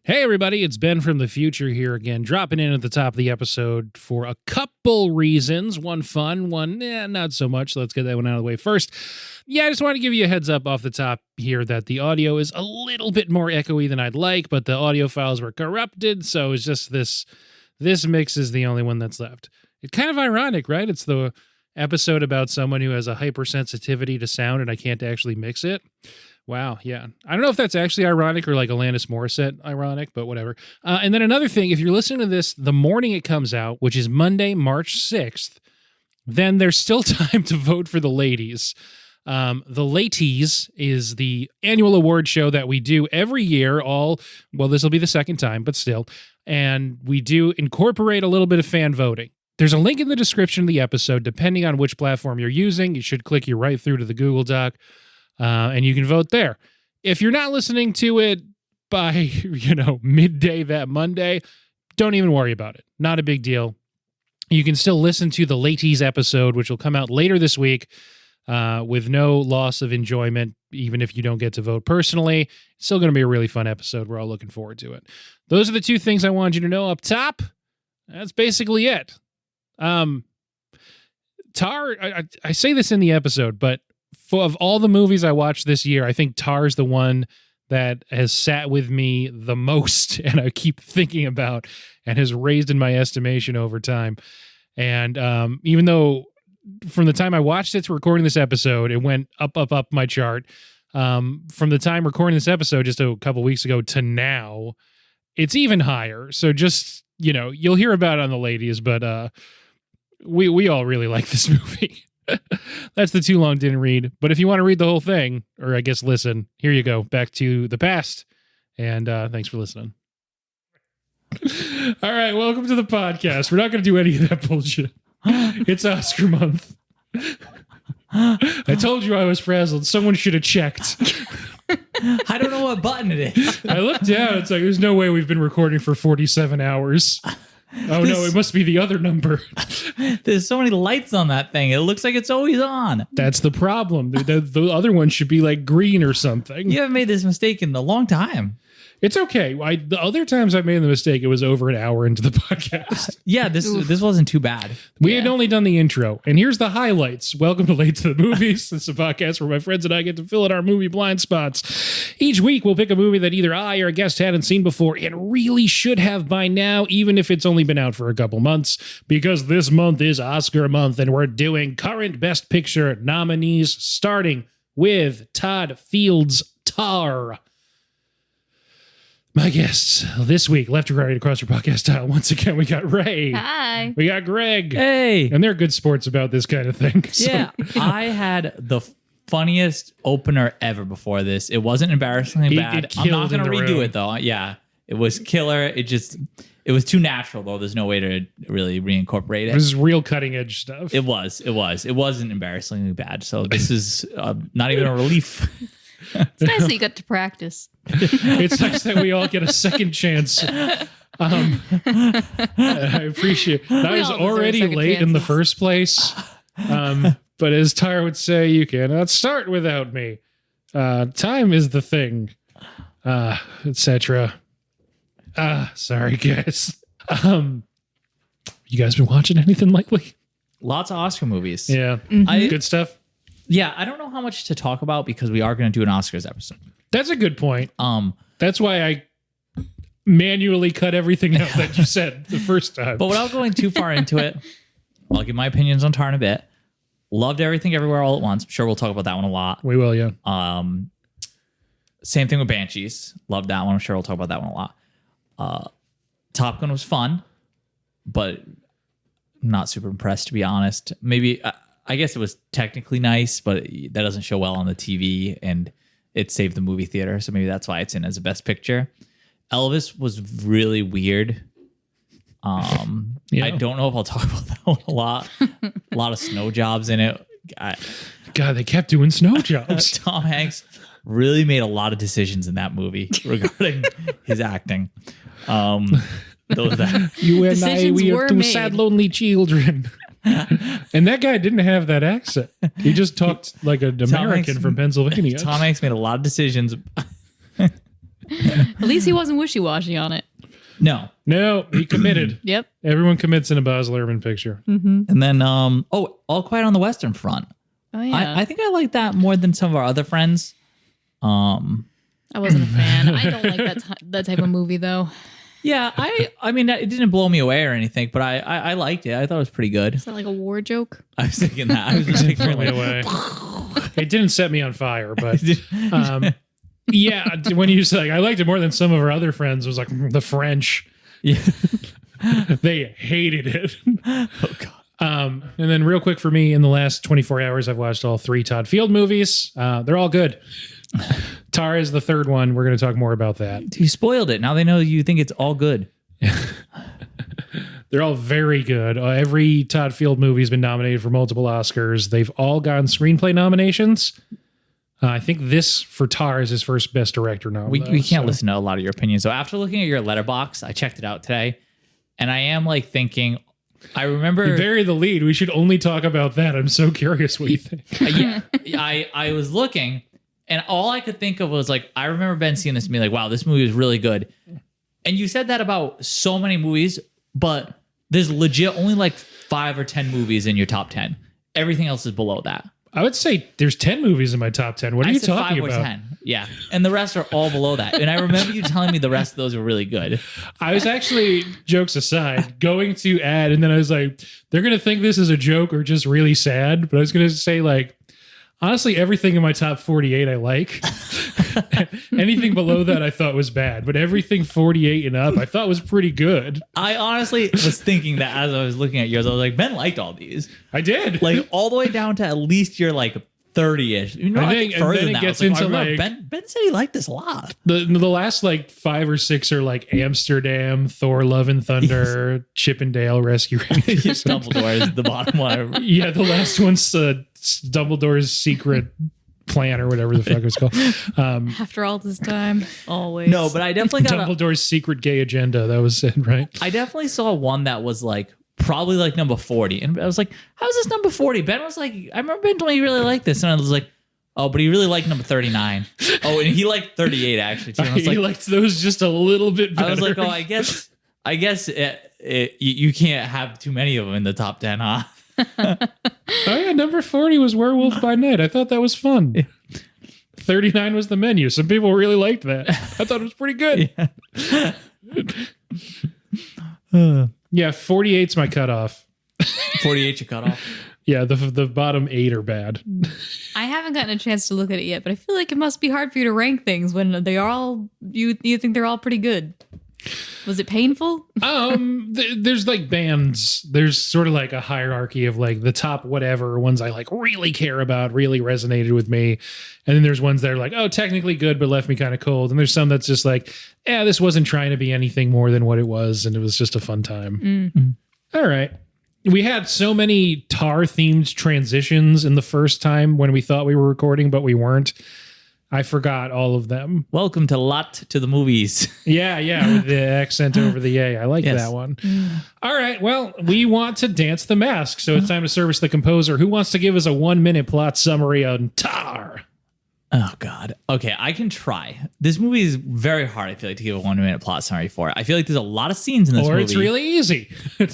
Hey everybody, it's Ben from the future here again, dropping in at the top of the episode for a couple reasons. One fun, one not so much. So let's get that one out of the way first. Yeah, I just want to give you a heads up off the top here that the audio is a little bit more echoey than I'd like, but the audio files were corrupted, so it's just this mix is the only one that's left. It's kind of ironic, right? It's the episode about someone who has a hypersensitivity to sound and I can't actually mix it. Wow, yeah. I don't know if that's actually ironic or like Alanis Morissette ironic, but whatever. And then another thing, if you're listening to this the morning it comes out, which is Monday, March 6th, then there's still time to vote for the ladies. The Ladies is the annual award show that we do every year. This will be the second time, but still. And we do incorporate a little bit of fan voting. There's a link in the description of the episode. Depending on which platform you're using, you should click you right through to the Google Doc. And you can vote there. If you're not listening to it by, midday that Monday, don't even worry about it. Not a big deal. You can still listen to the Ladies episode, which will come out later this week with no loss of enjoyment, even if you don't get to vote personally. It's still going to be a really fun episode. We're all looking forward to it. Those are the two things I wanted you to know up top. That's basically it. Tar, I say this in the episode, but of all the movies I watched this year, I think Tar's the one that has sat with me the most and I keep thinking about and has raised in my estimation over time. And even though from the time I watched it to recording this episode, it went up my chart. From the time recording this episode just a couple weeks ago to now, it's even higher. So just, you'll hear about it on the Ladies, but we all really like this movie. That's the too long didn't read. But if you want to read the whole thing, or I guess listen, here you go. Back to the past. And thanks for listening. All right, welcome to the podcast. We're not going to do any of that bullshit. It's Oscar month. I told you I was frazzled. Someone should have checked. I don't know what button it is. I looked down. It's like, there's no way we've been recording for 47 hours. Oh, no, it must be the other number. There's so many lights on that thing. It looks like it's always on. That's the problem. The other one should be like green or something. You haven't made this mistake in a long time. It's okay. The other times I made the mistake, it was over an hour into the podcast. Yeah, this wasn't too bad. We had only done the intro. And here's the highlights. Welcome to Late to the Movies. This is a podcast where my friends and I get to fill in our movie blind spots. Each week, we'll pick a movie that either I or a guest hadn't seen before and really should have by now, even if it's only been out for a couple months, because this month is Oscar month and we're doing current Best Picture nominees, starting with Todd Field's Tar. My guests this week, left to right across your podcast style. Once again, we got Ray. Hi. We got Greg. Hey. And they're good sports about this kind of thing. Yeah, I had the funniest opener ever before this. It wasn't embarrassingly bad. I'm not going to redo it, though. Yeah, it was killer. It was too natural, though. There's no way to really reincorporate it. This is real cutting edge stuff. It was. It wasn't embarrassingly bad. So this is not even a relief. It's nice that you got to practice. It's nice that we all get a second chance. I appreciate it. I was already late in the first place. But as Tyra would say, you cannot start without me. Time is the thing, etc. Sorry, guys. You guys been watching anything lately? Lots of Oscar movies. Yeah. Mm-hmm. Good stuff. Yeah, I don't know how much to talk about because we are going to do an Oscars episode. That's a good point. That's why I manually cut everything out that you said the first time. But without going too far into it, I'll give my opinions on Tar in a bit. Loved Everything Everywhere All at Once. I'm sure we'll talk about that one a lot. We will, yeah. Same thing with Banshees. Loved that one. I'm sure we'll talk about that one a lot. Top Gun was fun, but not super impressed, to be honest. Maybe... I guess it was technically nice, but that doesn't show well on the TV, and it saved the movie theater, so maybe that's why it's in as a Best Picture. Elvis was really weird. I don't know if I'll talk about that one a lot. A lot of snow jobs in it. God, they kept doing snow jobs. Tom Hanks really made a lot of decisions in that movie regarding his acting. You and I, we are two sad, lonely children. And that guy didn't have that accent. He just talked like an American from Pennsylvania. Tom Hanks made a lot of decisions. At least he wasn't wishy-washy on it. No. No, he committed. Yep. Everyone commits in a Baz Luhrmann picture. And then, All Quiet on the Western Front. Oh, yeah. I think I like that more than some of our other friends. I wasn't a fan. I don't like that type of movie, though. Yeah, I mean, it didn't blow me away or anything, but I liked it. I thought it was pretty good. Is that like a war joke? I was thinking that. I was just thinking, Throw me away. It didn't set me on fire, but yeah, when you say I liked it more than some of our other friends, it was like the French. Yeah. They hated it. Oh, God. And then real quick for me, in the last 24 hours, I've watched all 3 Todd Field movies. They're all good. Tar is the third one. We're going to talk more about that. You spoiled it. Now they know you think it's all good. They're all very good. Every Todd Field movie has been nominated for multiple Oscars. They've all gotten screenplay nominations. I think this for Tar is his first Best Director nom. We can't listen to a lot of your opinions. So after looking at your letterbox, I checked it out today, and I am like thinking, I remember You bury the lead. We should only talk about that. I'm so curious what you think. I was looking, and all I could think of was like, I remember Ben seeing this and being like, wow, this movie is really good. And you said that about so many movies, but there's legit only like 5 or 10 movies in your top 10. Everything else is below that. I would say there's 10 movies in my top 10. What are I you said talking 5 about? or 10. Yeah. And the rest are all below that. And I remember you telling me the rest of those were really good. I was actually, jokes aside, going to add, and then I was like, they're going to think this is a joke or just really sad. But I was going to say, like, honestly, everything in my top 48 I like. Anything below that I thought was bad. But everything 48 and up I thought was pretty good. I honestly was thinking that as I was looking at yours, I was like, Ben liked all these. I did. Like all the way down to at least you're like 30-ish. You know, I think and further then than it that. gets I was into I remember like Ben said he liked this a lot. the last like 5 or 6 are like Amsterdam, Thor, Love and Thunder, Chippendale Rescue Rangers. Dumbledore is the bottom one. Yeah, the last one's Dumbledore's Secret Plan or whatever the fuck it's called. After all this time, always. No, but I definitely got Dumbledore's Secret Gay Agenda. That was it, right? I definitely saw one that was like probably like number 40. And I was like, how's this number 40? Ben was like, I remember Ben told me he really liked this. And I was like, oh, but he really liked number 39. Oh, and he liked 38 actually too. And I was He like, liked those just a little bit better. I was like, oh, I guess you can't have too many of them in the top 10, huh? Oh yeah, number 40 was Werewolf by Night. I thought that was fun. 39 was The Menu. Some people really liked that. I thought it was pretty good. Yeah, 48's my cutoff. 48 you cut off. Yeah, the bottom 8 are bad. I haven't gotten a chance to look at it yet, but I feel like it must be hard for you to rank things when they are all you think they're all pretty good. Was it painful? There's like bands. There's sort of like a hierarchy of like the top whatever ones I like really care about, really resonated with me. And then there's ones that are like, oh, technically good, but left me kind of cold. And there's some that's just like, yeah, this wasn't trying to be anything more than what it was. And it was just a fun time. All right. We had so many Tar themed transitions in the first time when we thought we were recording, but we weren't. I forgot all of them. Welcome to Lot to the Movies. Yeah, with the accent over the A. I like that one. All right, well, we want to dance the mask, so it's time to service the composer. Who wants to give us a 1-minute plot summary on Tar? Oh, God. Okay, I can try. This movie is very hard, I feel like, to give a 1-minute plot summary for it. I feel like there's a lot of scenes in this movie. Or it's really easy.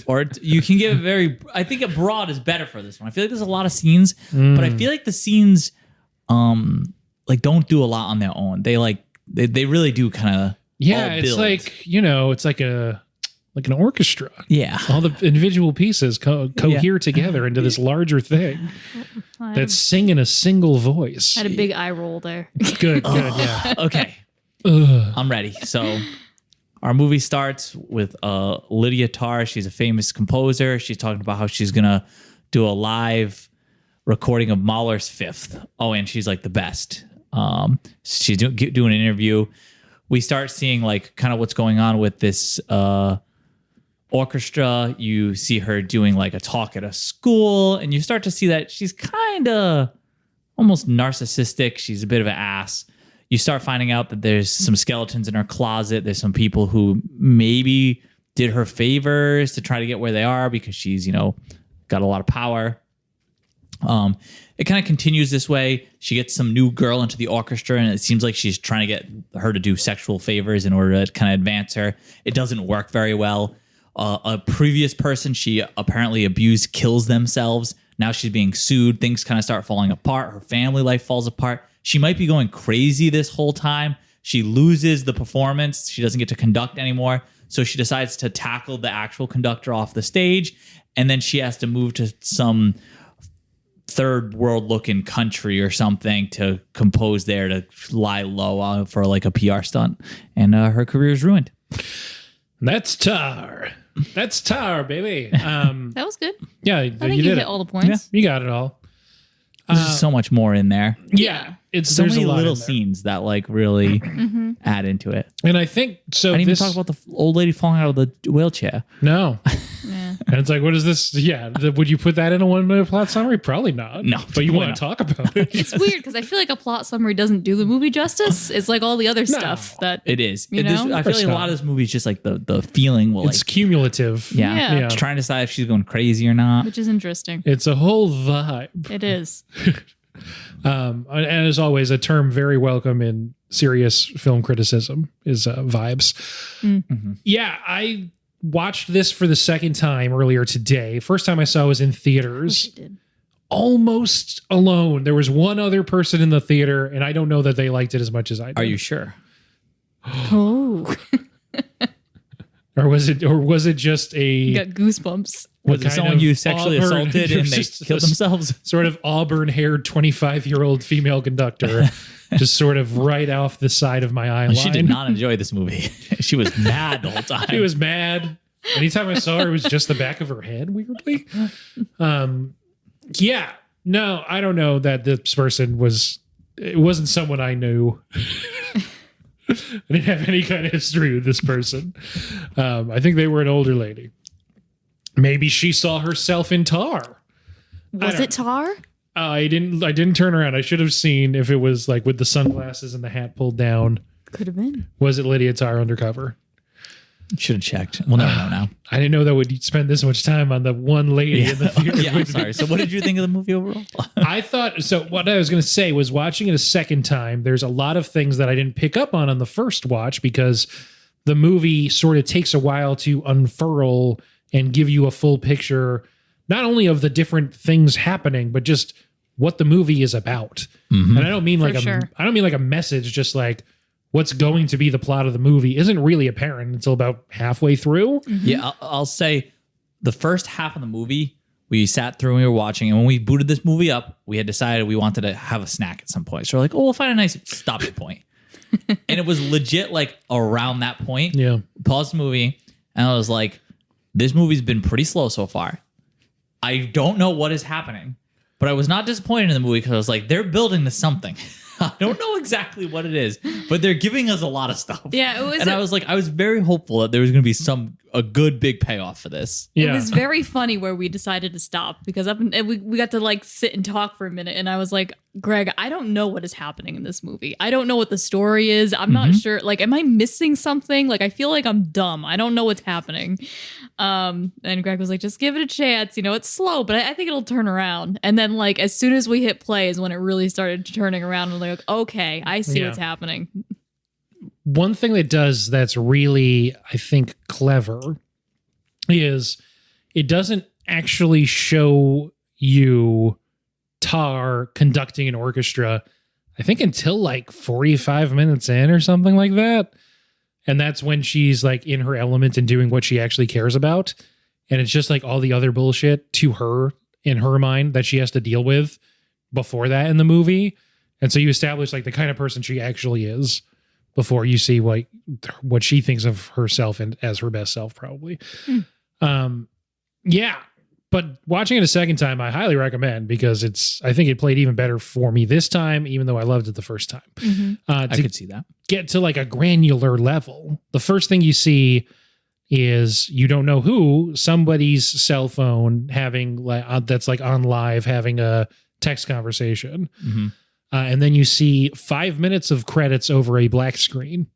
Or you can give a very... I think a broad is better for this one. I feel like there's a lot of scenes, but I feel like the scenes... like don't do a lot on their own. They really do kind of it's like, it's like an orchestra. Yeah. All the individual pieces cohere together into this larger thing that's singing a single voice. I had a big eye roll there. Good, yeah. Okay. I'm ready. So our movie starts with Lydia Tarr. She's a famous composer. She's talking about how she's going to do a live recording of Mahler's Fifth. Oh, and she's like the best. She's doing an interview. We start seeing like kind of what's going on with this orchestra. You see her doing like a talk at a school, and you start to see that she's kind of almost narcissistic. She's a bit of an ass. You start finding out that there's some skeletons in her closet. There's some people who maybe did her favors to try to get where they are because she's, got a lot of power. It kind of continues this way. She gets some new girl into the orchestra, and it seems like she's trying to get her to do sexual favors in order to kind of advance her. It doesn't work very well. A previous person she apparently abused kills themselves. Now she's being sued. Things kind of start falling apart. Her family life falls apart. She might be going crazy this whole time. She loses the performance. She doesn't get to conduct anymore. So she decides to tackle the actual conductor off the stage. And then she has to move to some third world looking country or something to compose there to lie low for like a PR stunt. And her career is ruined. That's Tar. That's Tar, baby. That was good. Yeah, I think you did hit it. all the points. You got it all. There's so much more in there. Yeah, it's So there's many a lot little in there. scenes that like really add into it. And I think so. I didn't this, even talk about the old lady falling out of the wheelchair. no. Yeah. And it's like, what is this? Yeah, would you put that in a 1 minute plot summary? Probably not. No, but you probably want not. to talk about it. It's weird because I feel like a plot summary doesn't do the movie justice. It's like all the other stuff that It is. You This- know? I feel like a lot of this movie is just like the feeling will It's like cumulative. yeah. Yeah. Yeah. Trying to decide if she's going crazy or not. which is interesting. It's a whole vibe. It is. And as always, a term very welcome in serious film criticism is vibes. Yeah, I watched this for the second time earlier today. First time I saw was in theaters. It did. Almost alone. There was one other person in the theater, and I don't know that they liked it as much as I did. Are you sure? Oh, Or was it just you a got goosebumps. Was it kind someone of you sexually Auburn- assaulted and they just killed a- themselves? sort of auburn-haired 25-year-old female conductor just sort of right off the side of my eye line? She did not enjoy this movie. She was mad the whole time. She was mad. Anytime I saw her, it was just the back of her head, weirdly. Yeah. No, I don't know that this person was... It wasn't someone I knew. I didn't have any kind of history with this person. I think they were an older lady. Maybe she saw herself in Tar. Was don't it Tar? I didn't turn around. I should have seen if it was like with the sunglasses and the hat pulled down. Could have been. Was it Lydia Tar undercover? Should have checked. We'll never know now. I didn't know that we'd spend this much time on the one lady in the theater. Yeah, I'm sorry. So what did you think of the movie overall? I thought, so what I was going to say was watching it a second time, there's a lot of things that I didn't pick up on the first watch because the movie sort of takes a while to unfurl and give you a full picture, not only of the different things happening, but just what the movie is about. And I don't mean like I don't mean like a message, just like what's going to be the plot of the movie isn't really apparent until about halfway through. Yeah, I'll say the first half of the movie, we sat through and we were watching, and when we booted this movie up, we had decided we wanted to have a snack at some point. So we're like, oh, we'll find a nice stopping point. And it was legit like around that point. Yeah. Paused the movie, and I was like, this movie's been pretty slow so far. I don't know what is happening, but I was not disappointed in the movie because I was like, they're building to something. I don't know exactly what it is, but they're giving us a lot of stuff. Yeah, it was. And I was like, I was very hopeful that there was going to be a good big payoff for this. Yeah. It was very funny where we decided to stop because we got to like sit and talk for a minute, and I was like, Greg, I don't know what is happening in this movie. I don't know what the story is. I'm not sure. Like, am I missing something? Like, I feel like I'm dumb. I don't know what's happening. And Greg was like, just give it a chance. You know, it's slow, but I think it'll turn around. And then like as soon as we hit play is when it really started turning around. And like, okay, I see what's happening. One thing that does that's really, I think, clever is it doesn't actually show you Tar conducting an orchestra, I think until like 45 minutes in or something like that. And that's when she's like in her element and doing what she actually cares about. And it's just like all the other bullshit to her in her mind that she has to deal with before that in the movie. And so you establish like the kind of person she actually is before you see like what she thinks of herself and as her best self, probably. Yeah. But watching it a second time, I highly recommend because I think it played even better for me this time, even though I loved it the first time. I could see that. Get to like a granular level. The first thing you see is you don't know who, somebody's cell phone having like that's like on live having a text conversation. And then you see 5 minutes of credits over a black screen.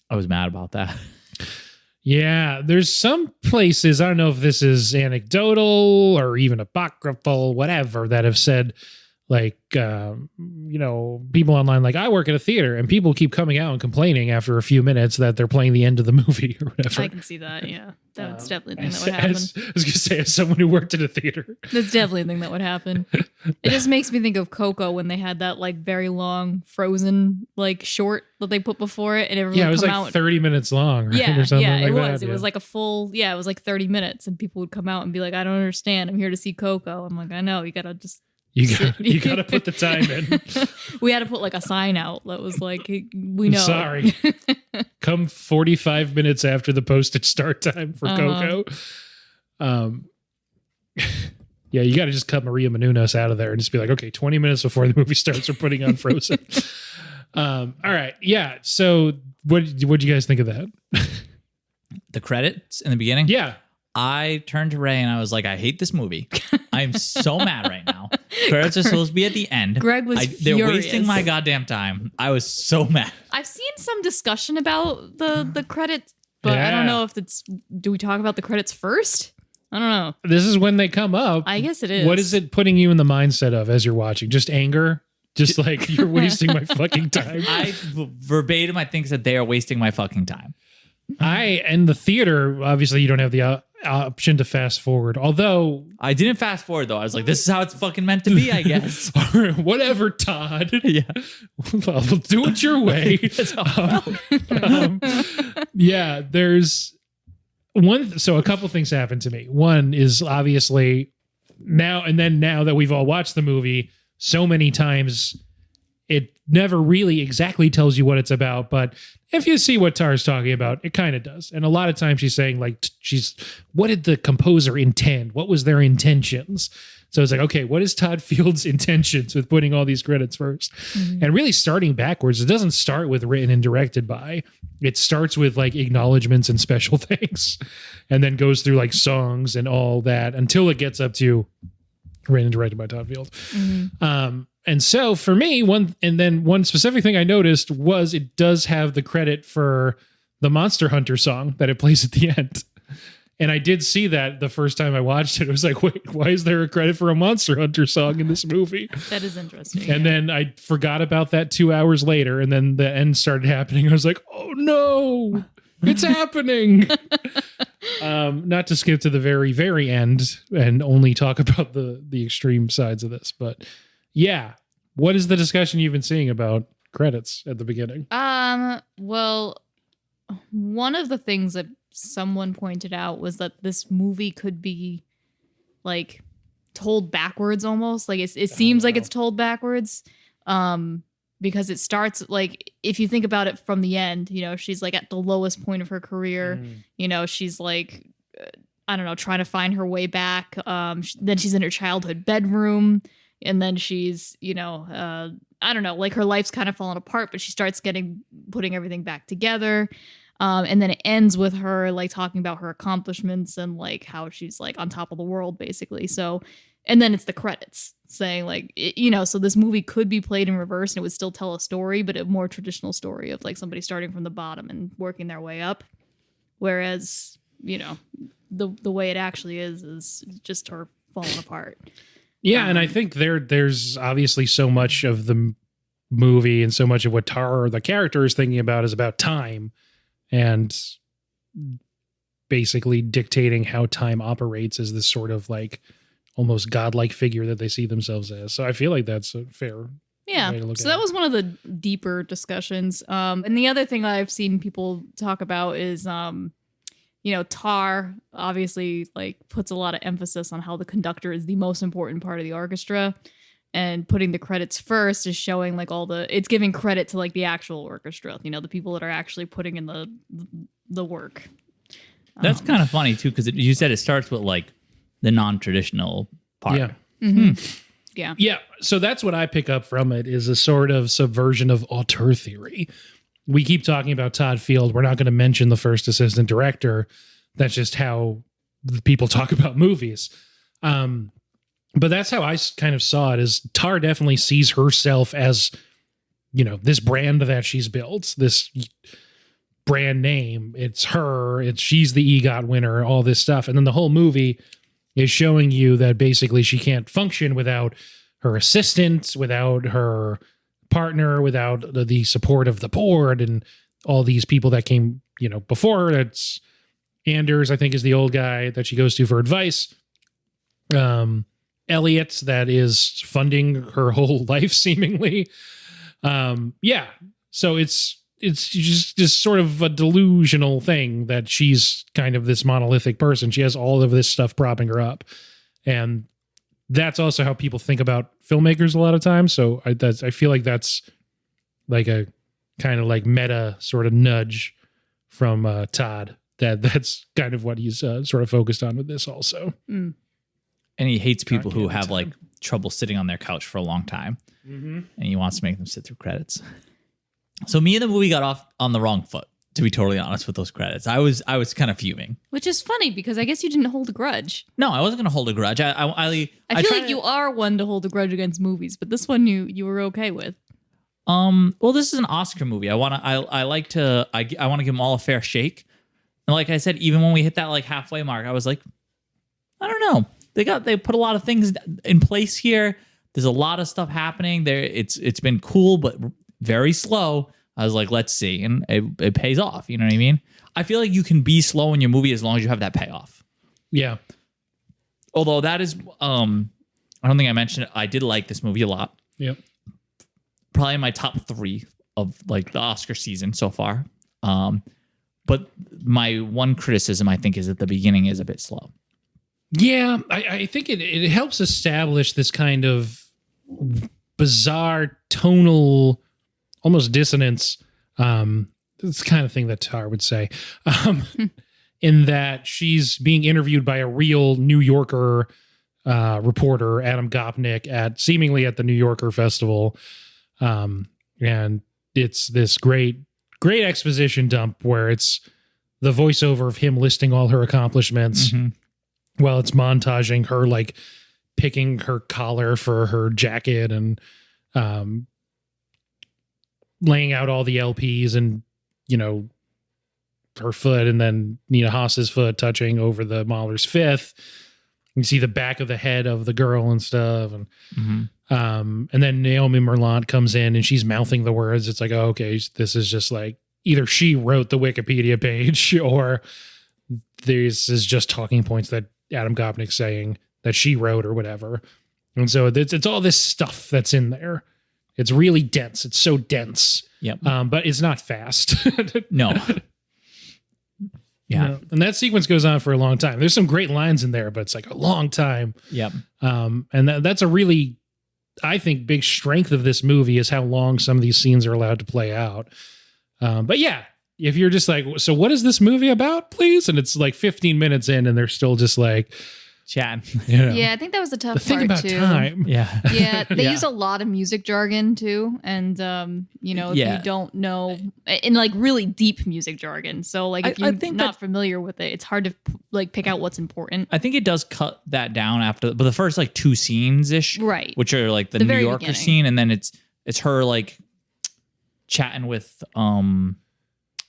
I was mad about that. Yeah, there's some places, I don't know if this is anecdotal or even apocryphal, whatever, that have said, like, people online, like, I work at a theater, and people keep coming out and complaining after a few minutes that they're playing the end of the movie or whatever. I can see that, yeah. That's definitely a thing that would happen. I was going to say, as someone who worked at a theater. That's definitely a thing that would happen. It just makes me think of Coco when they had that, like, very long Frozen, like, short that they put before it, and everyone Yeah, it was come like out. 30 minutes long, right? Yeah, or something yeah, like it that. was. It was like a full, it was like 30 minutes, and people would come out and be like, I don't understand. I'm here to see Coco. I'm like, I know, you gotta just... You got to put the time in. We had to put like a sign out that was like, we know. Sorry. Come 45 minutes after the posted start time for Coco. Yeah, you got to just cut Maria Menounos out of there and just be like, okay, 20 minutes before the movie starts, we're putting on Frozen. All right. Yeah. So what'd you guys think of that? The credits in the beginning? Yeah. I turned to Ray and I was like, I hate this movie. I'm so mad right now. Credits are supposed to be at the end. Greg was They're furious. wasting my goddamn time. I was so mad. I've seen some discussion about the credits, but I don't know if do we talk about the credits first? I don't know. This is when they come up. I guess it is. What is it putting you in the mindset of as you're watching? Just anger? Just like, you're wasting my fucking time? Verbatim, I think said they are wasting my fucking time. In the theater, obviously you don't have the option to fast forward. Although I didn't fast forward though. I was like, this is how it's fucking meant to be, I guess. Whatever, Todd. Yeah. Well, do it your way. Yeah, there's one. So a couple things happened to me. One is obviously now that we've all watched the movie so many times, it never really exactly tells you what it's about, but if you see what Tara's talking about, it kind of does. And a lot of times she's saying, like, what did the composer intend? What was their intentions? So it's like, okay, what is Todd Field's intentions with putting all these credits first? Mm-hmm. And really starting backwards, it doesn't start with written and directed by. It starts with like acknowledgments and special thanks, and then goes through like songs and all that until it gets up to written and directed by Todd Field. Mm-hmm. And so for me, one specific thing I noticed was it does have the credit for the Monster Hunter song that it plays at the end. And I did see that the first time I watched it. It was like, wait, why is there a credit for a Monster Hunter song in this movie? That is interesting. And then I forgot about that 2 hours later, and then the end started happening. I was like, oh no, it's happening. Not to skip to the very, very end and only talk about the extreme sides of this, but yeah. What is the discussion you've been seeing about credits at the beginning? Well, one of the things that someone pointed out was that this movie could be like told backwards almost. Like it seems like it's told backwards. Because it starts like, if you think about it from the end, she's like at the lowest point of her career. She's like, I don't know, trying to find her way back. Then she's in her childhood bedroom. And then she's, I don't know, like her life's kind of falling apart, but she starts putting everything back together. And then it ends with her like talking about her accomplishments and like how she's like on top of the world, basically. So, and then it's the credits saying like, so this movie could be played in reverse and it would still tell a story, but a more traditional story of like somebody starting from the bottom and working their way up. Whereas, the way it actually is just her falling apart. Yeah, and I think there's obviously so much of the movie and so much of what Tara, the character, is thinking about is about time and basically dictating how time operates as this sort of like almost godlike figure that they see themselves as. So I feel like that's a fair way to look so at that it. was one of the deeper discussions. And the other thing I've seen people talk about is Tar obviously like puts a lot of emphasis on how the conductor is the most important part of the orchestra, and putting the credits first is showing like it's giving credit to like the actual orchestra, the people that are actually putting in the work. That's kind of funny too, because you said it starts with like the non-traditional part. Yeah. Mm-hmm. Yeah. So that's what I pick up from it, is a sort of subversion of auteur theory. We keep talking about Todd Field. We're not going to mention the first assistant director. That's just how the people talk about movies. But that's how I kind of saw it, is Tar definitely sees herself as, this brand that she's built, this brand name. It's her. She's the EGOT winner, all this stuff. And then the whole movie is showing you that basically she can't function without her assistants, without her partner, without the support of the board and all these people that came, before her. That's Anders, I think, is the old guy that she goes to for advice. Elliot, that is funding her whole life, seemingly. So it's just sort of a delusional thing that she's kind of this monolithic person. She has all of this stuff propping her up. And that's also how people think about filmmakers a lot of times. So I feel like that's like a kind of like meta sort of nudge from Todd. That's kind of what he's sort of focused on with this also. Mm. And he hates people who have like trouble sitting on their couch for a long time. Mm-hmm. And he wants to make them sit through credits. So me and the movie got off on the wrong foot, to be totally honest, with those credits. I was kind of fuming. Which is funny because I guess you didn't hold a grudge. No, I wasn't going to hold a grudge. I feel like you are one to hold a grudge against movies, but this one you were okay with. Well, this is an Oscar movie. I want to give them all a fair shake. And like I said, even when we hit that like halfway mark, I was like, I don't know. They put a lot of things in place here. There's a lot of stuff happening there. It's been cool, but very slow. I was like, let's see. And it pays off. You know what I mean? I feel like you can be slow in your movie as long as you have that payoff. Yeah. Although that is, I don't think I mentioned it. I did like this movie a lot. Yep. Probably in my top 3 of like the Oscar season so far. But my one criticism, I think, is that the beginning is a bit slow. Yeah, I think it helps establish this kind of bizarre tonal, almost dissonance. It's the kind of thing that Tar would say, in that she's being interviewed by a real New Yorker reporter, Adam Gopnik, seemingly at the New Yorker Festival. And it's this great exposition dump where it's the voiceover of him listing all her accomplishments. Mm-hmm. Well, it's montaging her like picking her collar for her jacket and laying out all the LPs and, her foot, and then Nina Haas's foot touching over the Mahler's Fifth. You see the back of the head of the girl and stuff. And and then Noémie Merlant comes in and she's mouthing the words. It's like, oh, okay, this is just like either she wrote the Wikipedia page or this is just talking points that Adam Gopnik's saying that she wrote or whatever. And so it's all this stuff that's in there. It's really dense. It's so dense. Yep. But it's not fast. No. Yeah. And that sequence goes on for a long time. There's some great lines in there, but it's like a long time. Yep. And that's a really, I think, big strength of this movie is how long some of these scenes are allowed to play out. But yeah, if you're just like, so what is this movie about, please? And it's like 15 minutes in and they're still just like chatting. Yeah, I think that was the tough the thing part about too. time. Yeah. Yeah, they use a lot of music jargon too. And, if you don't know, in like really deep music jargon. So like if you're not familiar with it, it's hard to like pick out what's important. I think it does cut that down after, but the first like 2 scenes-ish. Right. Which are like the New Yorker beginning scene. And then it's her like chatting with,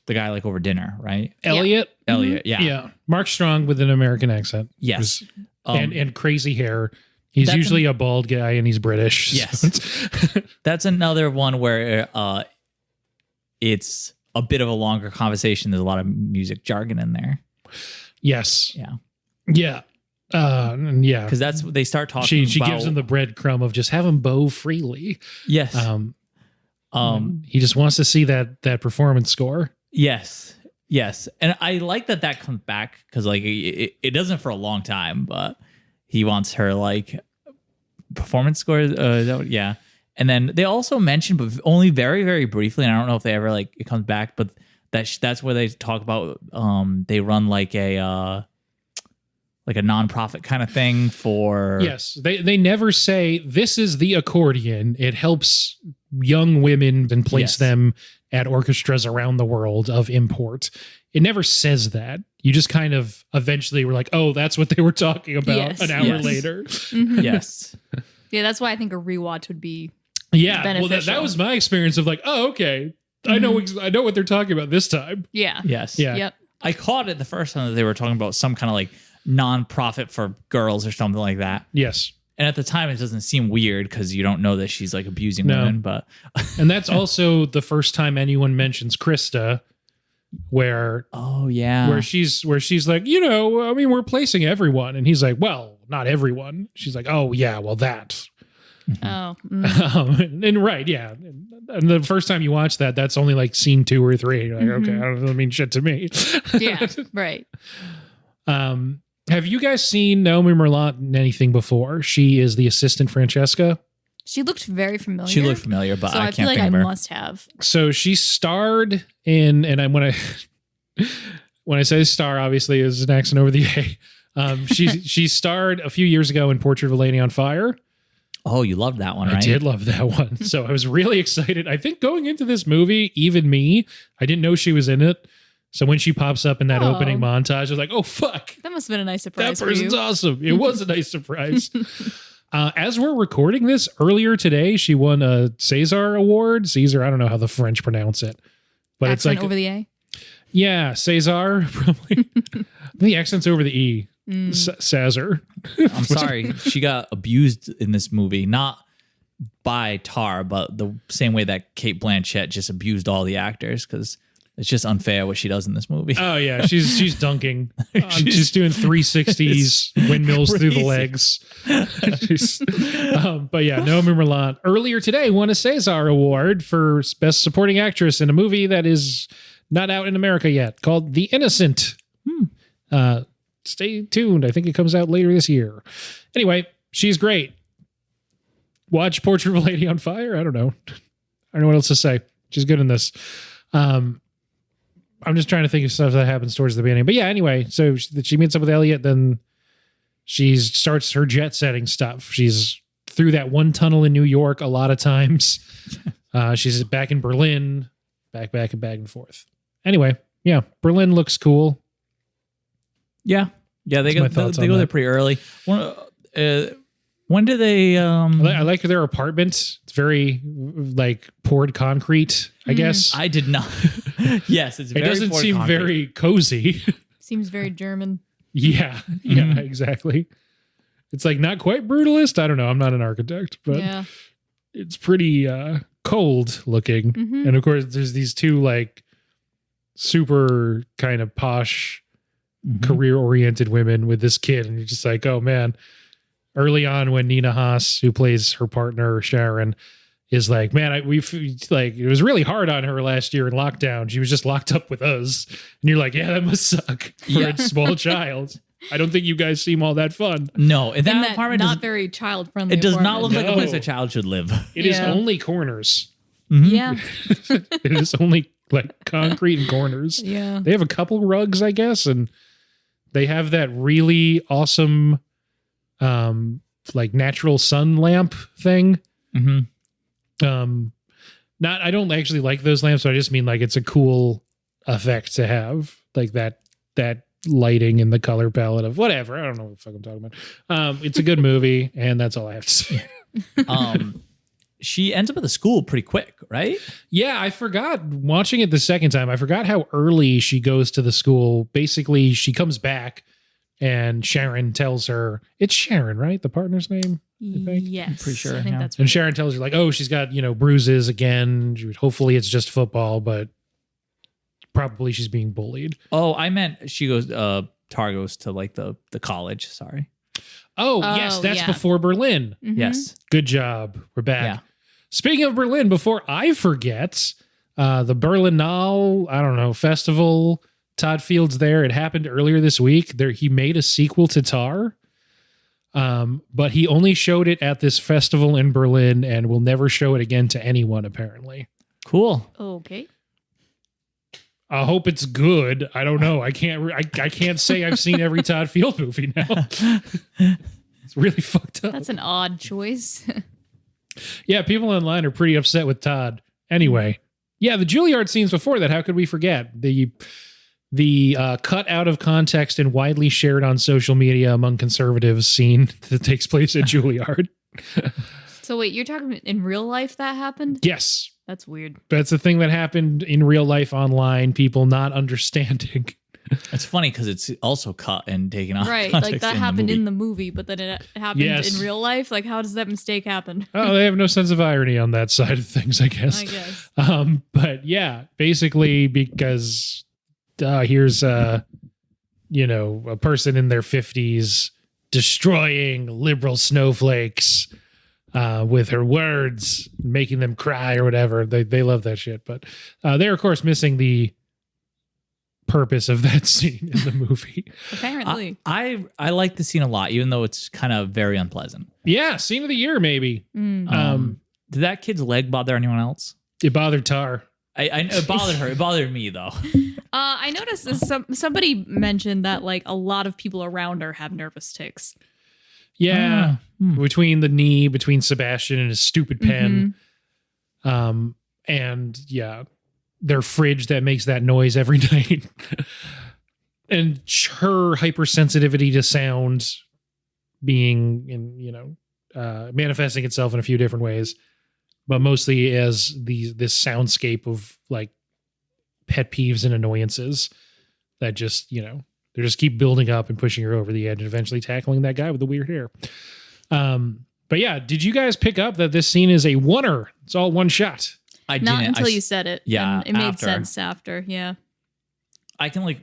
the guy like over dinner, right? Elliot. Elliot, yeah. Yeah. Mark Strong with an American accent. Yes. And crazy hair. He's usually a bald guy and he's British. Yes. So that's another one where it's a bit of a longer conversation. There's a lot of music jargon in there. Yes. Yeah. Yeah. Yeah. Because that's what they start talking She about. gives him the breadcrumb of just have him bow freely. Yes. He just wants to see that performance score. Yes. And I like that comes back because like it doesn't for a long time, but he wants her like performance scores. Yeah. And then they also mentioned, but only very, very briefly, and I don't know if they ever like it comes back, but that's where they talk about they run like a nonprofit kind of thing for. Yes. They never say this is the accordion. It helps young women and place them at orchestras around the world of import. It never says that. You just kind of eventually were like, oh, that's what they were talking about an hour later. Mm-hmm. Yes. Yeah, that's why I think a rewatch would be well, beneficial. that was my experience of like, oh, okay. I know what they're talking about this time. Yeah. Yes. Yeah. Yep. I caught it the first time that they were talking about some kind of like non-profit for girls or something like that. Yes. And at the time, it doesn't seem weird because you don't know that she's like abusing women. But And that's also the first time anyone mentions Krista, where where she's like, I mean, we're placing everyone, and he's like, well, not everyone. She's like, oh yeah, well that. Oh. And right, yeah. And the first time you watch that, that's only like scene 2 or 3. You're like, okay, I don't mean shit to me. Yeah. Right. Have you guys seen Noémie Merlant in anything before? She is the assistant Francesca. She looked very familiar. she looked familiar, but So I I feel can't like think I of her. must have. So she starred in, and when I say star, obviously is an accent over the A. She starred a few years ago in Portrait of a Lady on Fire. Oh, you loved that one, right? I did love that one. So I was really excited. I think going into this movie, even me, I didn't know she was in it. So when she pops up in that opening montage, I was like, oh, fuck. That must have been a nice surprise. That person's awesome. It was a nice surprise. As we're recording this, earlier today, she won a César Award. Caesar, I don't know how the French pronounce it. But Accent it's like over the A. Yeah, César, probably. The accent's over the E. César. I'm sorry. She got abused in this movie, not by Tar, but the same way that Cate Blanchett just abused all the actors because it's just unfair what she does in this movie. Oh, yeah. She's dunking. She's doing 360s, windmills through the legs. But yeah, Noémie Merlant earlier today won a César Award for Best Supporting Actress in a movie that is not out in America yet, called The Innocent. Stay tuned. I think it comes out later this year. Anyway, she's great. Watch Portrait of a Lady on Fire. I don't know what else to say. She's good in this. I'm just trying to think of stuff that happens towards the beginning. But yeah, anyway, so she meets up with Elliot, then she starts her jet setting stuff. She's through that one tunnel in New York a lot of times. She's back in Berlin, back and forth. Anyway, yeah, Berlin looks cool. Yeah. They go there pretty early. When do they? I like their apartment. It's very like poured concrete, I guess. I did not. Yes, it's. It doesn't seem concrete. very cozy. Seems very German. Yeah, exactly. It's like not quite brutalist. I don't know. I'm not an architect, but it's pretty cold looking. And of course, there's these two like super kind of posh, career-oriented women with this kid, and you're just like, oh man. Early on, when Nina Haas, who plays her partner Sharon, is like, man, it was really hard on her last year in lockdown. She was just locked up with us, and you're like, yeah, that must suck for a small child. I don't think you guys seem all that fun. No, that apartment not very child friendly. It does not look like a place a child should live. It is only corners. Yeah, it is only like concrete and corners. Yeah, they have a couple rugs, I guess, and they have that really awesome. Like natural sun lamp thing. I don't actually like those lamps, so I just mean like it's a cool effect to have, like that lighting in the color palette of whatever. I don't know what the fuck I'm talking about. It's a good movie, and that's all I have to say. She ends up at the school pretty quick, right? Yeah, I forgot watching it the second time. I forgot how early she goes to the school. Basically, she comes back. And Sharon tells her, it's Sharon, right? The partner's name? I think. Yes. I'm pretty sure. I think that's right. And Sharon tells her, like, oh, she's got, bruises again. Hopefully it's just football, but probably she's being bullied. Oh, I meant she goes, Tar goes to like the college. Sorry. Oh, yes. That's before Berlin. Yes. Good job. We're back. Yeah. Speaking of Berlin, before I forget, the Berlinale, festival. Todd Field's there. It happened earlier this week. He made a sequel to Tar, but he only showed it at this festival in Berlin and will never show it again to anyone, apparently. Cool. Okay. I hope it's good. I don't know. I can't say I've seen every Todd Field movie now. It's really fucked up. That's an odd choice. Yeah, people online are pretty upset with Todd. Anyway, yeah, the Juilliard scenes before that, how could we forget? The cut out of context and widely shared on social media among conservatives scene that takes place at Juilliard. So wait, you're talking in real life that happened? Yes. That's weird. That's a thing that happened in real life online, people not understanding. It's funny because it's also cut and taken out of Right, context like that in happened the movie. in the movie, but then it happened in real life. Like, how does that mistake happen? Oh, they have no sense of irony on that side of things, I guess. I guess. But yeah, basically because here's a person in their 50s destroying liberal snowflakes with her words, making them cry or whatever. They love that shit. But they're of course missing the purpose of that scene in the movie. Apparently. I like the scene a lot, even though it's kind of very unpleasant. Yeah, scene of the year maybe. Did that kid's leg bother anyone else? It bothered Tar. It bothered her. It bothered me though. I noticed this, somebody mentioned that like a lot of people around her have nervous tics. Yeah, between the knee, between Sebastian and his stupid pen, and yeah, their fridge that makes that noise every night, and her hypersensitivity to sound being manifesting itself in a few different ways, but mostly as this soundscape of like pet peeves and annoyances that just they just keep building up and pushing her over the edge and eventually tackling that guy with the weird hair. But yeah, did you guys pick up that this scene is a oneer? It's all one shot. I Not didn't. until you said it. Yeah, And it made after. sense after. Yeah. I can like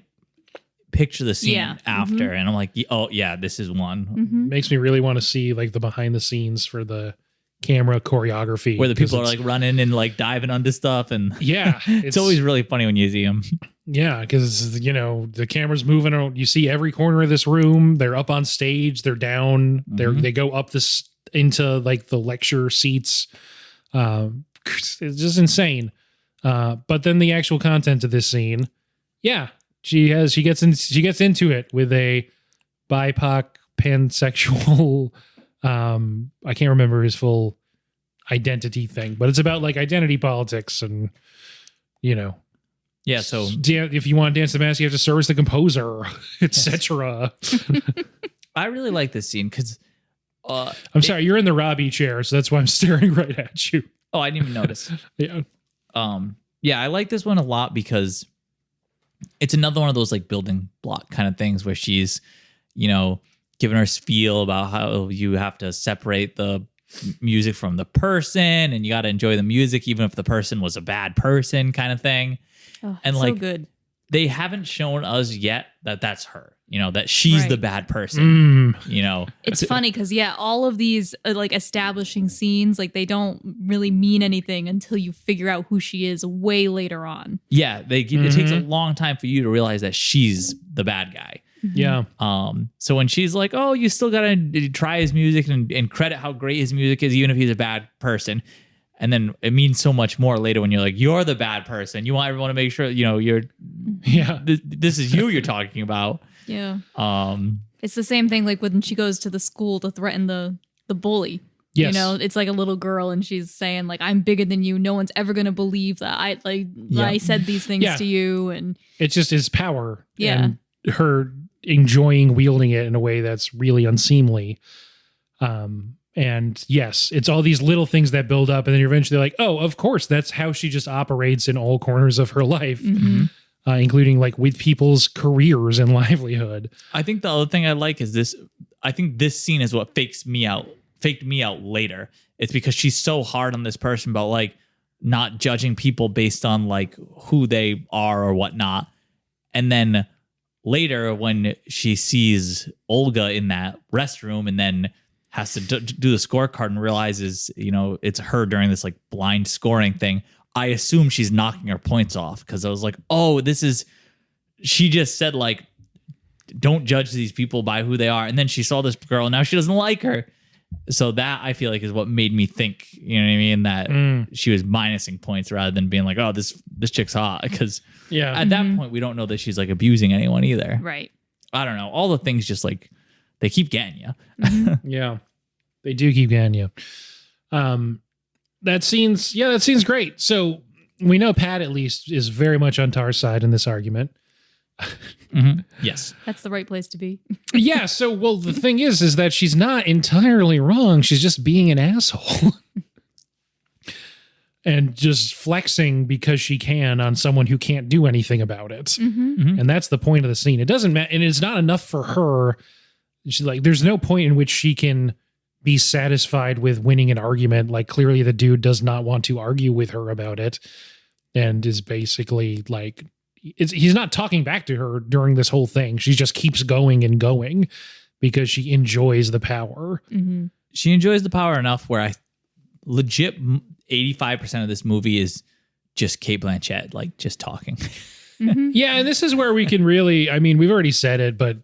picture the scene Yeah. after, and I'm like, oh yeah, this is one Makes me really want to see like the behind the scenes for the camera choreography. where the 'cause people are it's- like running and like diving onto stuff, and yeah, it's always really funny when you see them. yeah, because the camera's moving around. You see every corner of this room. They're up on stage. They're down. They go up this into like the lecture seats. It's just insane. But then the actual content of this scene, yeah, she gets into it with a BIPOC pansexual. I can't remember his full identity thing, but it's about like identity politics and Yeah, so if you want to dance the mask, you have to service the composer, etc. I really like this scene because I'm sorry, you're in the Robbie chair, so that's why I'm staring right at you. oh, I didn't even notice. Yeah. Yeah, I like this one a lot because it's another one of those like building block kind of things where she's, giving her spiel about how you have to separate the music from the person and you got to enjoy the music even if the person was a bad person kind of thing. Oh, And so like good. they haven't shown us yet that that's her, that she's Right. the bad person, It's funny because all of these like establishing scenes, like they don't really mean anything until you figure out who she is way later on. Yeah, it takes a long time for you to realize that she's the bad guy. Yeah. So when she's like, "Oh, you still gotta try his music and credit how great his music is, even if he's a bad person," and then it means so much more later when you're like, "You're the bad person." You want everyone to make sure you're. Yeah. This is you you're talking about. Yeah. It's the same thing like when she goes to the school to threaten the bully. Yes. It's like a little girl and she's saying like, I'm bigger than you. No one's ever going to believe that I said these things Yeah. to you. And It's just his power. Yeah. And her enjoying wielding it in a way that's really unseemly. And yes, it's all these little things that build up and then you're eventually like, oh, of course, that's how she just operates in all corners of her life, including like with people's careers and livelihood. I think the other thing I like is this. I think this scene is what faked me out later. It's because she's so hard on this person about like not judging people based on like who they are or whatnot. And then later when she sees Olga in that restroom and then has to do the scorecard and realizes, it's her during this like blind scoring thing. I assume she's knocking her points off because I was like, oh, she just said like, don't judge these people by who they are. And then she saw this girl and now she doesn't like her. So that I feel like is what made me think, you know what I mean? That she was minusing points rather than being like, oh, this chick's hot. Because at that point, we don't know that she's like abusing anyone either. right. I don't know. All the things just like, they keep getting you. Yeah, they do keep getting you. That scene's great. So we know Pat at least is very much on Tar's side in this argument. Yes. That's the right place to be. Yeah. So, well, the thing is that she's not entirely wrong. She's just being an asshole. and just flexing because she can on someone who can't do anything about it. And that's the point of the scene. It doesn't matter. And it's not enough for her. She's like, there's no point in which she can be satisfied with winning an argument. Like, clearly the dude does not want to argue with her about it and is basically like, he's not talking back to her during this whole thing. She just keeps going and going because she enjoys the power. She enjoys the power enough where I legit 85% of this movie is just Cate Blanchett, like just talking. Yeah, and this is where we can really, I mean, we've already said it, but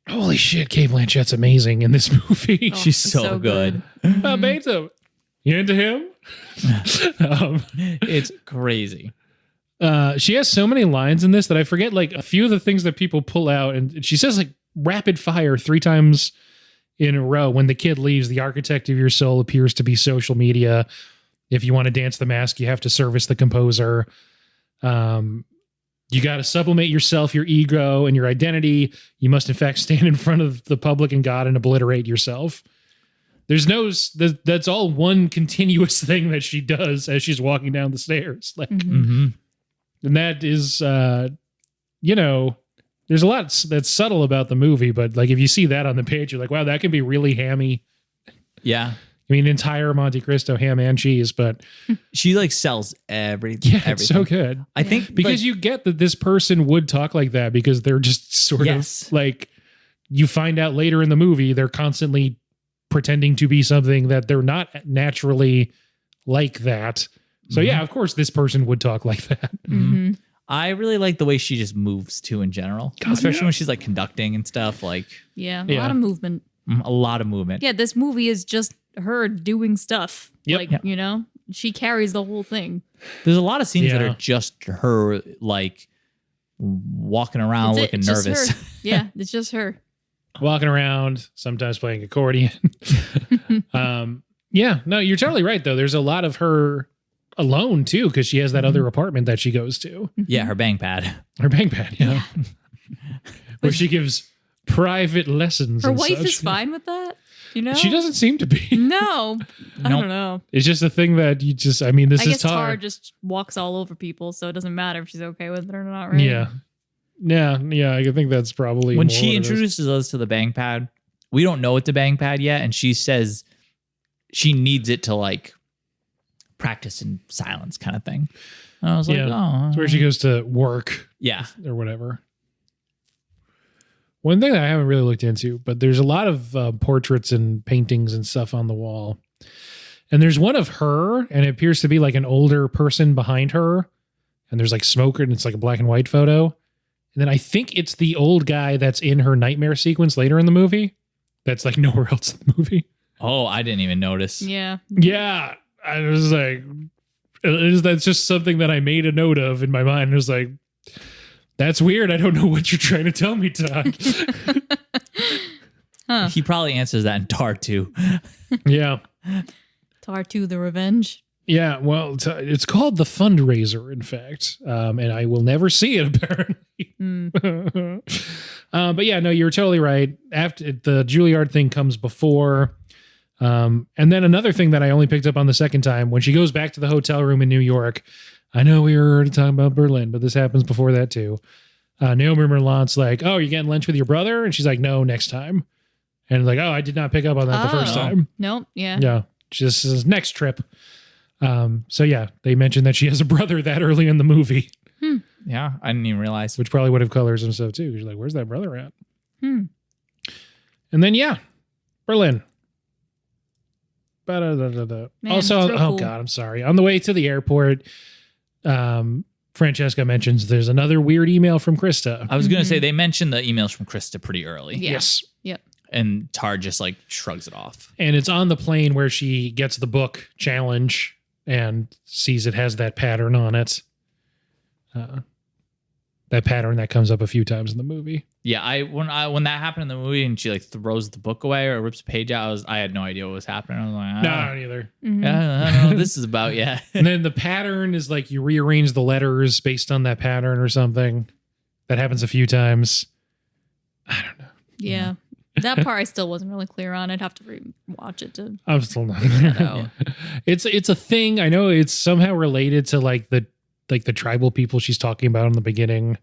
holy shit, Cate Blanchett's amazing in this movie. Oh, She's so good. Beta, you into him? It's crazy. She has so many lines in this that I forget like a few of the things that people pull out, and she says like rapid fire 3 times in a row. When the kid leaves, the architect of your soul appears to be social media. If you want to dance the mask, you have to service the composer. You got to sublimate yourself, your ego, and your identity. You must, in fact, stand in front of the public and God and obliterate yourself. There's no, that's all one continuous thing that she does as she's walking down the stairs. Like, and that is, you know, there's a lot that's subtle about the movie, but like if you see that on the page, you're like, wow, that can be really hammy. Yeah. I mean, entire Monte Cristo ham and cheese, but she like sells everything. Yeah, it's so good. I think because you get that this person would talk like that because they're just sort of like, you find out later in the movie, they're constantly pretending to be something that they're not naturally like that. So yeah, of course this person would talk like that. I really like the way she just moves too in general, especially when she's like conducting and stuff. Like, a lot of movement. A lot of movement. Yeah, this movie is just her doing stuff. Yep. Like, you know, she carries the whole thing. There's a lot of scenes that are just her like walking around looking nervous. Yeah, it's just her. Walking around, sometimes playing accordion. Yeah, no, you're totally right, though. There's a lot of her alone, too, because she has that other apartment that she goes to. Yeah, her bang pad. Her bang pad, yeah. Where she gives private lessons. Her wife is fine with that? You know? She doesn't seem to be. No. I don't know. It's just a thing that you just, I mean, this I is guess Tar. Tar just walks all over people, so it doesn't matter if she's okay with it or not, right? Yeah. Yeah, I think that's probably when more she what it introduces us to the bang pad. We don't know it's a bang pad yet, and she says she needs it to like practice in silence, kind of thing. And I was like, oh, it's where she goes to work, or whatever. One thing that I haven't really looked into, but there's a lot of portraits and paintings and stuff on the wall, and there's one of her, and it appears to be like an older person behind her, and there's like smoke, and it's like a black and white photo. And then I think it's the old guy that's in her nightmare sequence later in the movie. That's like nowhere else in the movie. Oh, I didn't even notice. Yeah. Yeah. I was like, that's just something that I made a note of in my mind. I was like, that's weird. I don't know what you're trying to tell me, Todd. He probably answers that in Tar 2. Yeah. Tar 2, The Revenge. Yeah, well, it's called The Fundraiser, in fact, and I will never see it, apparently. But yeah, no, you're totally right. After the Juilliard thing comes before, and then another thing that I only picked up on the second time, when she goes back to the hotel room in New York, I know we were already talking about Berlin, but this happens before that too. Noémie Merlant's like, oh, you're getting lunch with your brother? And she's like, no, next time. And like, oh, I did not pick up on that the first time. Nope, yeah. Yeah, just says next trip. So yeah, they mentioned that she has a brother that early in the movie. Yeah, I didn't even realize. Which probably would have colors and stuff too. She's like, where's that brother at? And then yeah, Berlin. Man, Also, so oh cool. God, I'm sorry. On the way to the airport, Francesca mentions there's another weird email from Krista. I was going to say they mentioned the emails from Krista pretty early. Yeah. Yes. Yep. And Tar just like shrugs it off. And it's on the plane where she gets the book challenge and sees it has that pattern on it. That pattern that comes up a few times in the movie. Yeah, when that happened in the movie and she like throws the book away or rips a page out, I had no idea what was happening. I was like, No, not either. Yeah, I don't know what this is about yet. And then the pattern is like you rearrange the letters based on that pattern or something. That happens a few times. I don't know. Yeah. That part I still wasn't really clear on. I'd have to watch it to. I'm still not. out. It's a thing. I know it's somehow related to like the tribal people she's talking about in the beginning.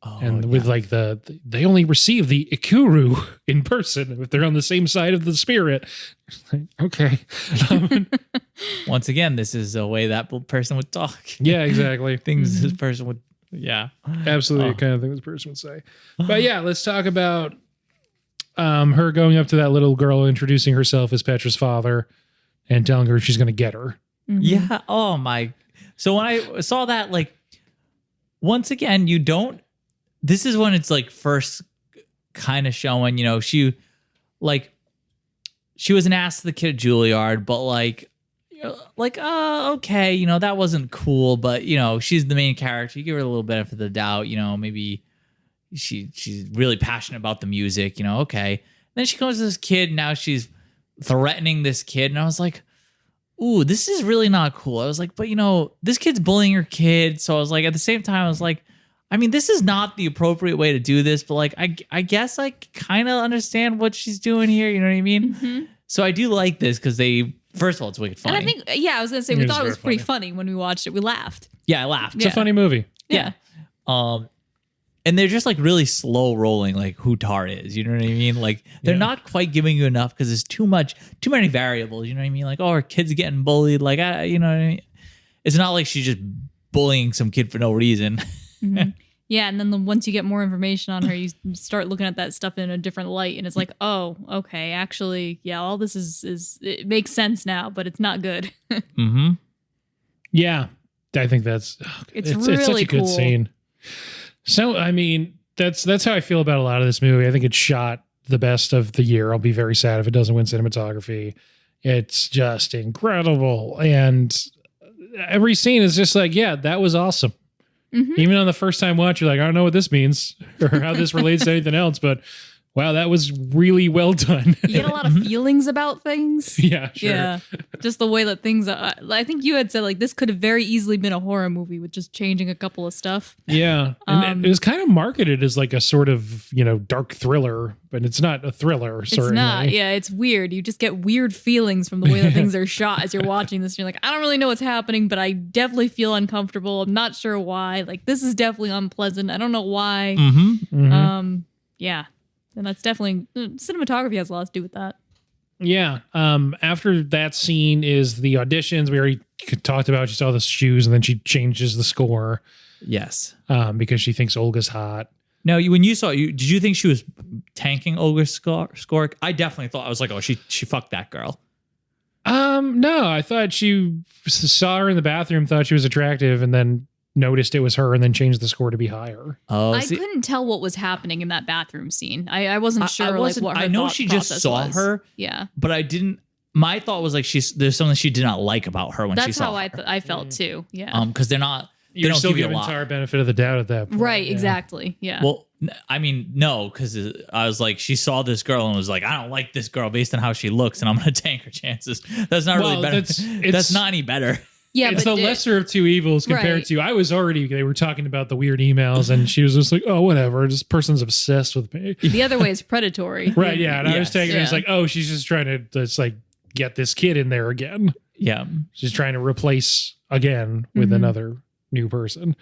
And with like they only receive the Ikuru in person if they're on the same side of the spirit. Okay. Once again, this is a way that person would talk. Yeah, exactly. Things this person would. Yeah, absolutely. The kind of thing this person would say. But yeah, let's talk about her going up to that little girl, introducing herself as Petra's father, and telling her she's going to get her. Mm-hmm. Yeah. Oh my. So when I saw that, like, once again, you don't. This is when it's like first kind of showing, she was an ass to the kid at Juilliard, but okay, that wasn't cool, but she's the main character. You give her a little benefit of the doubt, maybe she's really passionate about the music, okay. And then she comes to this kid, now she's threatening this kid, and I was like, ooh, this is really not cool. I was like, but this kid's bullying her kid, so I was like, at the same time, I was like, I mean, this is not the appropriate way to do this, but like, I guess I kind of understand what she's doing here. You know what I mean? Mm-hmm. So I do like this because first of all, it's wicked funny. And I think, I was going to say, we thought it was pretty funny when we watched it. We laughed. Yeah, I laughed. It's a funny movie. Yeah. And they're just like really slow rolling, like who Tar is. You know what I mean? Like they're not quite giving you enough because there's too many variables. You know what I mean? Like, oh, her kid's getting bullied. Like, you know what I mean? It's not like she's just bullying some kid for no reason. Mm-hmm. Yeah, and then once you get more information on her, you start looking at that stuff in a different light, and it's like, oh, okay, actually, yeah, all this is it makes sense now, but it's not good. Mm-hmm. Yeah, I think it's really it's such a good cool scene. So, I mean, that's how I feel about a lot of this movie. I think it's shot the best of the year. I'll be very sad if it doesn't win cinematography. It's just incredible, and every scene is just like, yeah, that was awesome. Mm-hmm. Even on the first time watch, you're like, I don't know what this means or how this relates to anything else, but wow, that was really well done. You get a lot of feelings about things. Yeah, sure. Yeah, just the way that things are. I think you had said like this could have very easily been a horror movie with just changing a couple of stuff. Yeah, and it was kind of marketed as like a sort of dark thriller, but it's not a thriller. It's not. Yeah, it's weird. You just get weird feelings from the way that things are shot as you're watching this. You're like, I don't really know what's happening, but I definitely feel uncomfortable. I'm not sure why. Like this is definitely unpleasant. I don't know why. Mm-hmm. Mm-hmm. Yeah. And that's definitely cinematography has a lot to do with that. Yeah. After that scene is the auditions. We already talked about. She saw the shoes, and then she changes the score. Yes. Because she thinks Olga's hot. Now, when you saw did you think she was tanking Olga's score? I definitely thought. I was like, oh, she fucked that girl. No, I thought she saw her in the bathroom, thought she was attractive, and then noticed it was her, and then changed the score to be higher. Oh, I couldn't tell what was happening in that bathroom scene. I wasn't sure what her I know she just saw her. Yeah, but I didn't. My thought was like there's something she did not like about her when she saw her. That's how I felt too. Yeah. Because they're not. You're don't still give you a giving lot. Tara benefit of the doubt at that point. Right. Yeah. Exactly. Yeah. Well, I mean, no, because I was like, she saw this girl and was like, I don't like this girl based on how she looks, and I'm going to tank her chances. That's not really better. That's not any better. Yeah, it's the lesser of two evils compared to. They were talking about the weird emails, and she was just like, oh, whatever. This person's obsessed with me. The other way is predatory. Right. Yeah. And I was taking it as like, oh, she's just trying to just like get this kid in there again. Yeah. She's trying to replace again with another new person.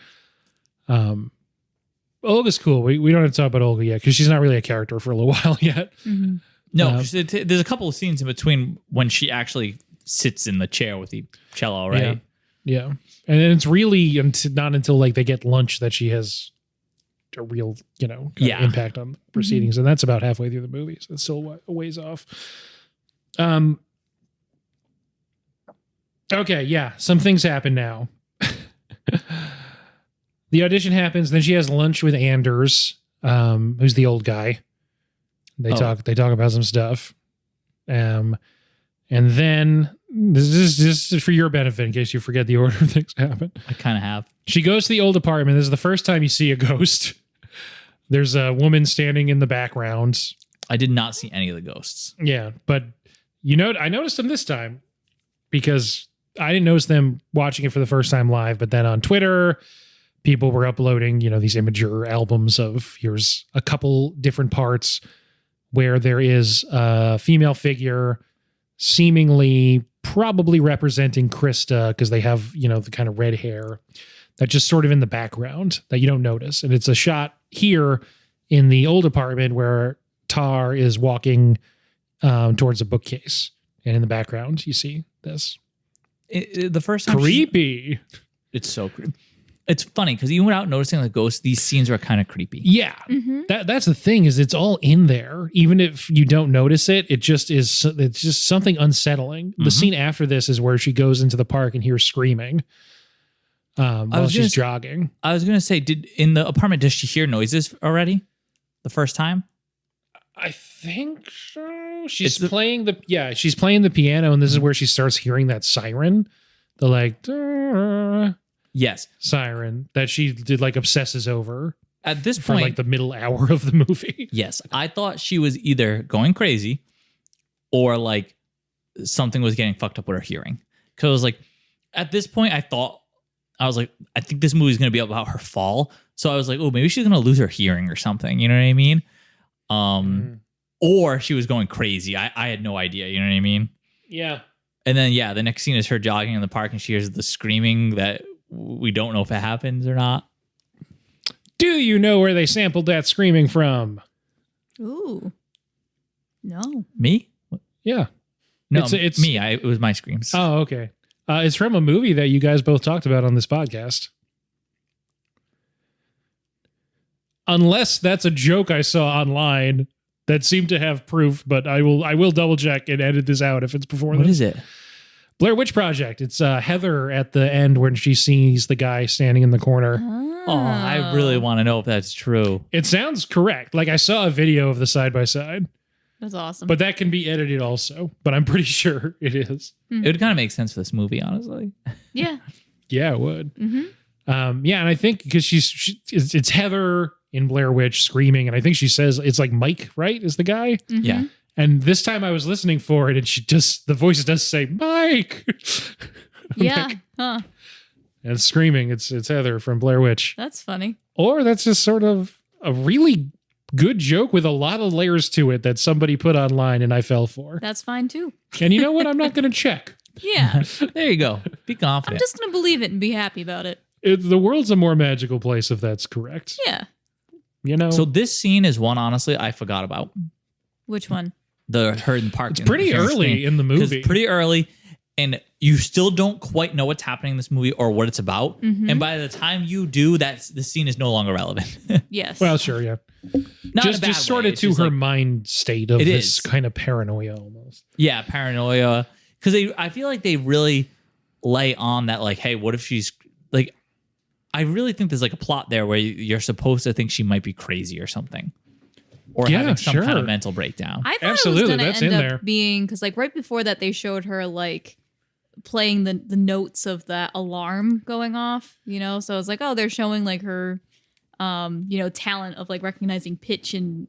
Olga's cool. We don't have to talk about Olga yet because she's not really a character for a little while yet. Mm-hmm. No, there's a couple of scenes in between when she actually sits in the chair with the cello, right? Yeah. And it's really not until like they get lunch that she has a real, impact on proceedings. And that's about halfway through the movie. So it's still a ways off. Okay. Yeah. Some things happen now. The audition happens. Then she has lunch with Anders, who's the old guy. They talk about some stuff. And then this is just for your benefit in case you forget the order things happen. I kind of have. She goes to the old apartment. This is the first time you see a ghost. There's a woman standing in the background. I did not see any of the ghosts. Yeah, but I noticed them this time because I didn't notice them watching it for the first time live, but then on Twitter, people were uploading, these Imager albums of here's a couple different parts where there is a female figure seemingly probably representing Krista because they have, the kind of red hair that's just sort of in the background that you don't notice. And it's a shot here in the old apartment where Tar is walking towards a bookcase. And in the background, you see this. The first time creepy. It's so creepy. It's funny because even without noticing the ghost, these scenes are kind of creepy. Yeah. That's the thing is it's all in there. Even if you don't notice it, it's just something unsettling. The scene after this is where she goes into the park and hears screaming while she's jogging. I was going to say, in the apartment, does she hear noises already the first time? I think so. She's playing the piano, and this is where she starts hearing that siren. The like yes, siren that she did obsesses over at this for point, the middle hour of the movie. Yes, I thought she was either going crazy or something was getting fucked up with her hearing. Because at this point, I think this movie is going to be about her fall. So I was like, oh, maybe she's going to lose her hearing or something. You know what I mean? Or she was going crazy. I had no idea. You know what I mean? Yeah. And then, the next scene is her jogging in the park and she hears the screaming that we don't know if it happens or not. Do you know where they sampled that screaming from? Ooh. No. Me? Yeah. No, it's me. It was my screams. Oh, okay. It's from a movie that you guys both talked about on this podcast. Unless that's a joke I saw online that seemed to have proof, but I will double check and edit this out if it's before What this. is it? Blair Witch Project. It's Heather at the end when she sees the guy standing in the corner. Oh, I really want to know if that's true. It sounds correct. I saw a video of the side by side. That's awesome. But that can be edited also. But I'm pretty sure it is. It would kind of make sense for this movie, honestly. Yeah. Yeah, it would. And I think because it's Heather in Blair Witch screaming, and I think she says it's Mike, right? Is the guy? Yeah. And this time I was listening for it, and the voice does say Mike. Yeah. Huh. And screaming, it's Heather from Blair Witch. That's funny. Or that's just sort of a really good joke with a lot of layers to it that somebody put online and I fell for. That's fine too. And you know what? I'm not going to check. Yeah. There you go. Be confident. I'm just going to believe it and be happy about it. The world's a more magical place if that's correct. Yeah. So this scene is one, honestly, I forgot about. Which one? Her in the park. It's pretty early in the movie. It's pretty early, and you still don't quite know what's happening in this movie or what it's about. And by the time you do, the scene is no longer relevant. Yes. Well, sure, yeah. Just sort of to her mind state of this kind of paranoia almost. Yeah, paranoia. Because I feel like they really lay on that, hey, what if she's I really think there's a plot there where you're supposed to think she might be crazy or something. Or having some kind of mental breakdown. I thought Absolutely, it was that's going to in end up there. being, because right before that they showed her playing the notes of that alarm going off, so I was like, oh, they're showing her talent of recognizing pitch and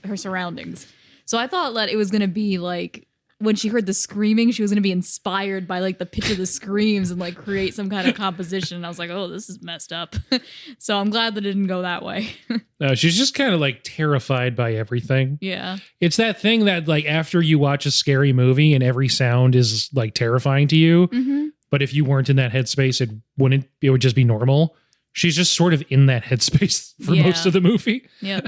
her surroundings. So I thought that it was going to be when she heard the screaming, she was going to be inspired by the pitch of the screams and create some kind of composition. And I was like, oh, this is messed up. So I'm glad that it didn't go that way. No, she's just kind of terrified by everything. Yeah. It's that thing that after you watch a scary movie and every sound is terrifying to you, but if you weren't in that headspace, it would just be normal. She's just sort of in that headspace for most of the movie. Yeah.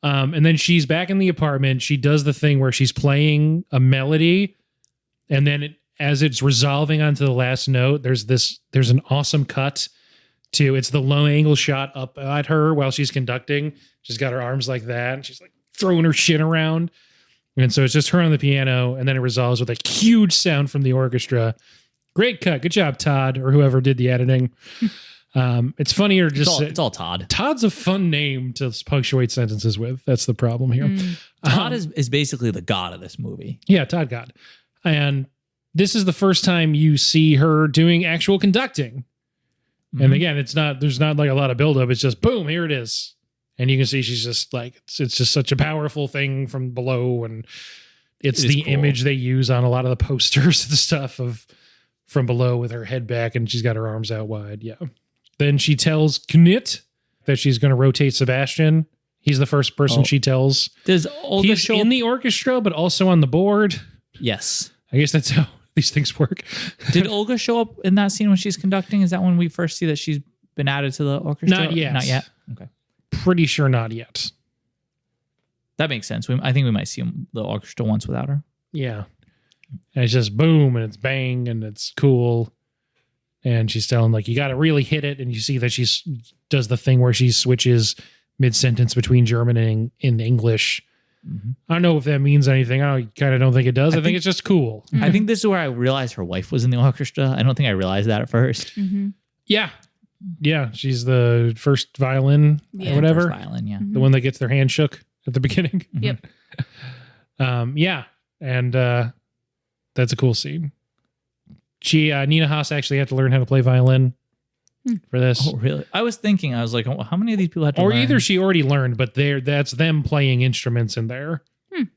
And then she's back in the apartment. She does the thing where she's playing a melody, and then as it's resolving onto the last note, there's an awesome cut to it's the low angle shot up at her while she's conducting. She's got her arms like that, and she's throwing her shit around. And so it's just her on the piano, and then it resolves with a huge sound from the orchestra. Great cut. Good job, Todd, or whoever did the editing. It's funnier just it's all Todd. Todd's a fun name to punctuate sentences with. That's the problem here. Todd is basically the god of this movie. Yeah, Todd God. And this is the first time you see her doing actual conducting. And again, there's not a lot of buildup. It's just boom, here it is. And you can see she's just it's just such a powerful thing from below. And it's the cool image they use on a lot of the posters and stuff of from below with her head back and she's got her arms out wide. Yeah. Then she tells Knit that she's going to rotate Sebastian He's the first person she tells. Does Olga He's show in up? the orchestra, but also on the board. Yes. I guess that's how these things work. Did Olga show up in that scene when she's conducting? Is that when we first see that she's been added to the orchestra? Not yet. Not yet. Okay. Pretty sure not yet. That makes sense. I think we might see the orchestra once without her. Yeah. And it's just boom and it's bang and it's cool. And she's telling like, you got to really hit it. And you see that she does the thing where she switches mid-sentence between German and in English. Mm-hmm. I don't know if that means anything. I kind of don't think it does. I think it's just cool. I think this is where I realized her wife was in the orchestra. I don't think I realized that at first. Mm-hmm. Yeah. Yeah. She's the first violin or whatever. First violin, yeah. The one that gets their hand shook at the beginning. Yep. Yeah. And that's a cool scene. Nina Haas actually had to learn how to play violin for this. Oh, really? I was thinking, I was like, oh, how many of these people had to Or learn? either she already learned, but that's them playing instruments in there.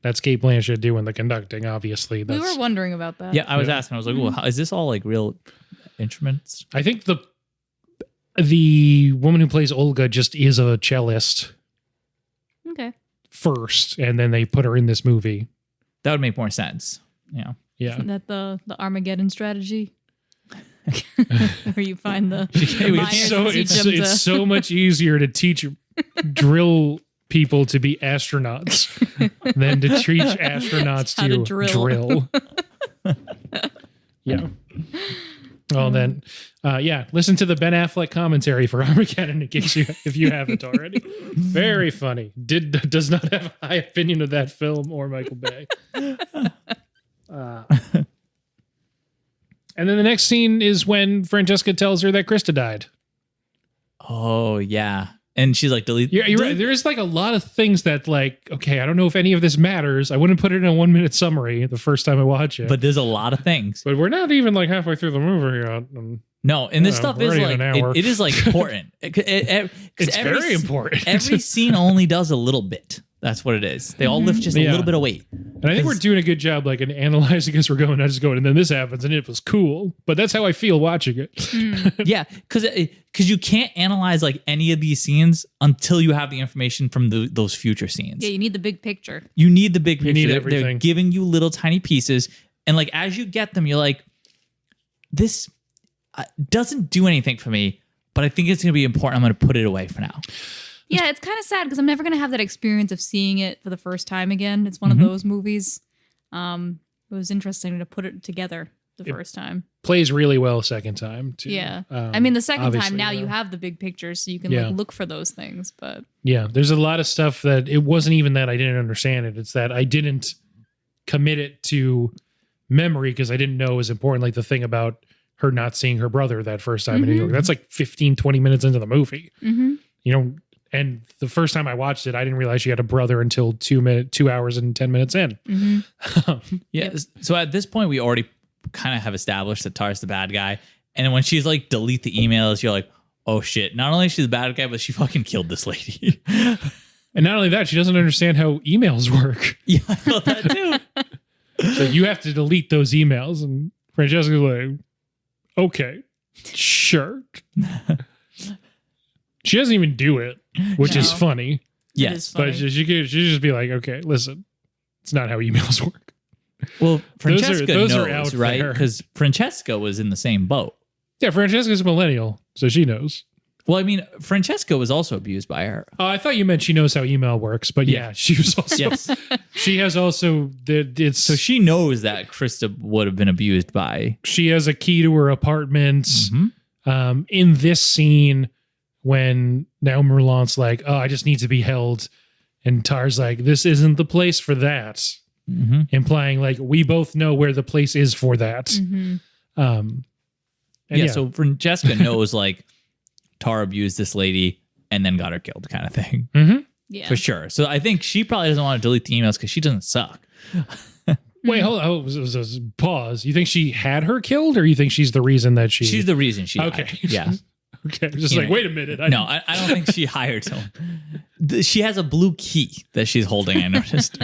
That's Cate Blanchett doing the conducting, obviously. We were wondering about that. Yeah, I was asking. I was like, well, is this all like real instruments? I think the woman who plays Olga just is a cellist Okay. first, and then they put her in this movie. That would make more sense. Yeah. Yeah. Isn't that the Armageddon strategy? Where you find the It's miners and teach them to- it's so much easier to teach drill people to be astronauts than to teach astronauts How to to drill. Yeah. Well, then, listen to the Ben Affleck commentary for Armageddon in case if you haven't already. Very funny. Does not have a high opinion of that film or Michael Bay. And then the next scene is when Francesca tells her that Krista died. Oh, yeah. And she's like, delete. Yeah, you're right. There's like a lot of things that like, okay, I don't know if any of this matters. I wouldn't put it in a 1 minute summary the first time I watch it. But there's a lot of things. But we're not even like halfway through the movie yet. No, and this Yeah, stuff we're is already like, at an hour. it is like important. It's very important. Every scene only does a little bit. That's what it is. They all lift just a Yeah. little bit of weight. And I think we're doing a good job like in analyzing as we're going, not just going, and then this happens and it was cool. But that's how I feel watching it. Yeah, because you can't analyze like any of these scenes until you have the information from those future scenes. Yeah, you need the big picture. You need the big picture. need They're everything. giving you little tiny pieces. And like as you get them, you're like, this doesn't do anything for me, but I think it's going to be important. I'm going to put it away for now. Yeah, it's kind of sad because I'm never going to have that experience of seeing it for the first time again. It's one of those movies. It was interesting to put it together the first time. Plays really well second time too. Yeah. I mean, the second time obviously, now yeah. you have the big picture so you can Yeah. like look for those things. But Yeah, there's a lot of stuff that it wasn't even that I didn't understand it. It's that I didn't commit it to memory because I didn't know it was important. Like the thing about her not seeing her brother that first time in New York. That's like 15, 20 minutes into the movie. You know, and the first time I watched it, I didn't realize she had a brother until 2 hours and 10 minutes in. Yeah. So at this point, we already kind of have established that Tar's the bad guy. And when she's like, delete the emails, you're like, oh shit. Not only is she the bad guy, but she fucking killed this lady. And not only that, she doesn't understand how emails work. Yeah, I thought that too. So you have to delete those emails. And Francesca's like, okay, sure. She doesn't even do it, which is No. funny. it Yes. is funny. But she could just be like, okay, listen, it's not how emails work. Well, Francesca those are knows, out right? there. Because Francesca was in the same boat. Yeah, Francesca's a millennial, so she knows. Well, I mean, Francesca was also abused by her. Oh, I thought you meant she knows how email works, but yeah, she was also. Yes. She has also it's So she knows that Krista would have been abused by. she has a key to her apartment. Mm-hmm. In this scene, when now Merlant's like, "Oh, I just need to be held," and Tar's like, "This isn't the place for that," Mm-hmm. implying like we both know where the place is for that. Mhm. And Yeah, so Francesca knows like Tar abused this lady and then got her killed kind of thing. Yeah. For sure. So I think she probably doesn't want to delete the emails because she doesn't suck. Wait, hold on. Pause. You think she had her killed, or you think she's the reason that she? She's the reason she Okay. died. Yeah. Okay, just You like, know, wait a minute. No, I don't think she hired someone. She has a blue key that she's holding, I noticed.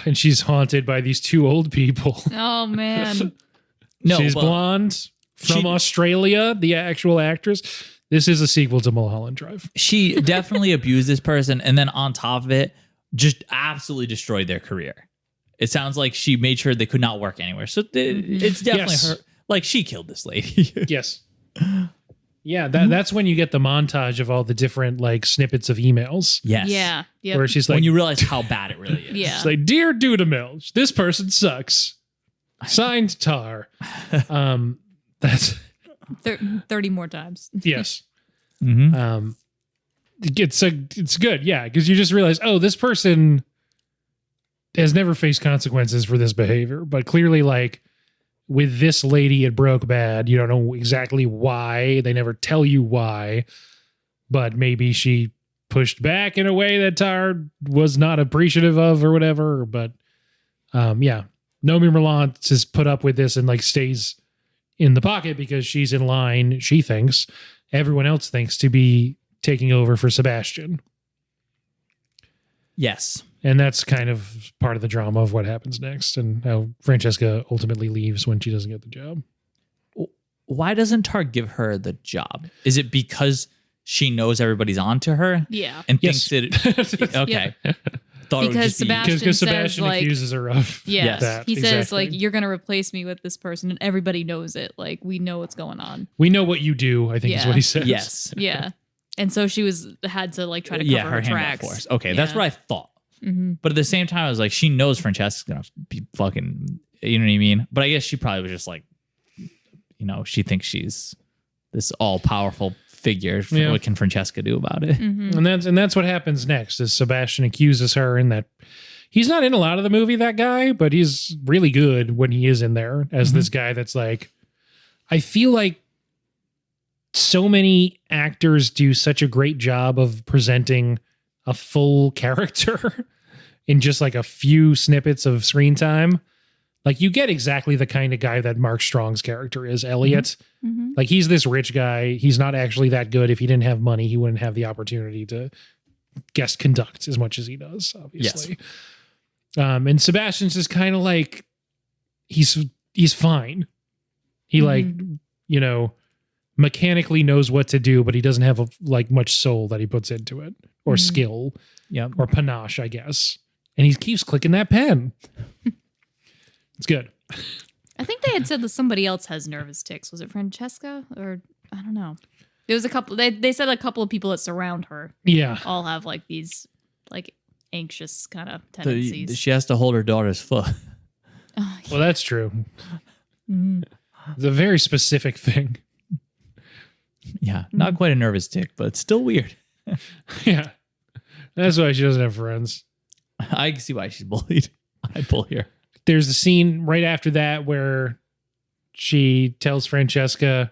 And she's haunted by these two old people. Oh man. No, She's but blonde from she- Australia, the actual actress. This is a sequel to Mulholland Drive. She definitely abused this person, and then on top of it, just absolutely destroyed their career. It sounds like she made sure they could not work anywhere. So it's definitely her. Like, she killed this lady. Yes. Yeah, that's when you get the montage of all the different like snippets of emails. Yes. Yeah. Yep. Where she's like, When you realize how bad it really is. Yeah. she's like, Dear Dudamel, this person sucks. Signed Tar. That's 30 more times. yes. Mm-hmm. It's good, yeah, because you just realize, oh, this person has never faced consequences for this behavior, but clearly, like, with this lady, it broke bad. You don't know exactly why. They never tell you why, but maybe she pushed back in a way that Tar was not appreciative of or whatever. But yeah, Noémie Merlant just put up with this and like stays in the pocket because she's in line, she thinks, everyone else thinks, to be taking over for Sebastian. Yes. And that's kind of part of the drama of what happens next and how Francesca ultimately leaves when she doesn't get the job. Why doesn't Tar give her the job? Is it because she knows everybody's onto her? Yeah. And Yes. thinks it... Okay. Thought it would Because just be- Sebastian Because says, Sebastian like, accuses her of Yeah. that. He says, exactly. like, you're going to replace me with this person, and everybody knows it. Like, we know what's going on. We know what you do, I think is Yeah. what he says. Yes. Yeah. And so she had to, like, try to cover her hand tracks. force. Okay, that's Yeah. what I thought. Mm-hmm. But at the same time, I was like, she knows Francesca's going to be fucking... You know what I mean? But I guess she probably was just like, you know, she thinks she's this all-powerful figure. Yeah. What can Francesca do about it? Mm-hmm. And that's what happens next is Sebastian accuses her in that he's not in a lot of the movie, that guy, but he's really good when he is in there as this guy that's like, I feel like so many actors do such a great job of presenting a full character in just like a few snippets of screen time. Like, you get exactly the kind of guy that Mark Strong's character is, Elliot. Mm-hmm. Like, he's this rich guy. He's not actually that good. If he didn't have money, he wouldn't have the opportunity to guest conduct as much as he does, obviously. And Sebastian's just kind of like, he's fine. He like, you know, mechanically knows what to do, but he doesn't have like much soul that he puts into it or skill Yep. or panache, I guess. And he keeps clicking that pen. It's good. I think they had said that somebody else has nervous tics. Was it Francesca? Or I don't know. There was a couple. They said a couple of people that surround her Yeah. all have like these like anxious kind of tendencies. She has to hold her daughter's foot. Oh, Well, that's true. mhm. It's a very specific thing. Yeah, not quite a nervous tick, but it's still weird. Yeah. That's why she doesn't have friends. I can see why she's bullied. I bully her. There's a scene right after that where she tells Francesca,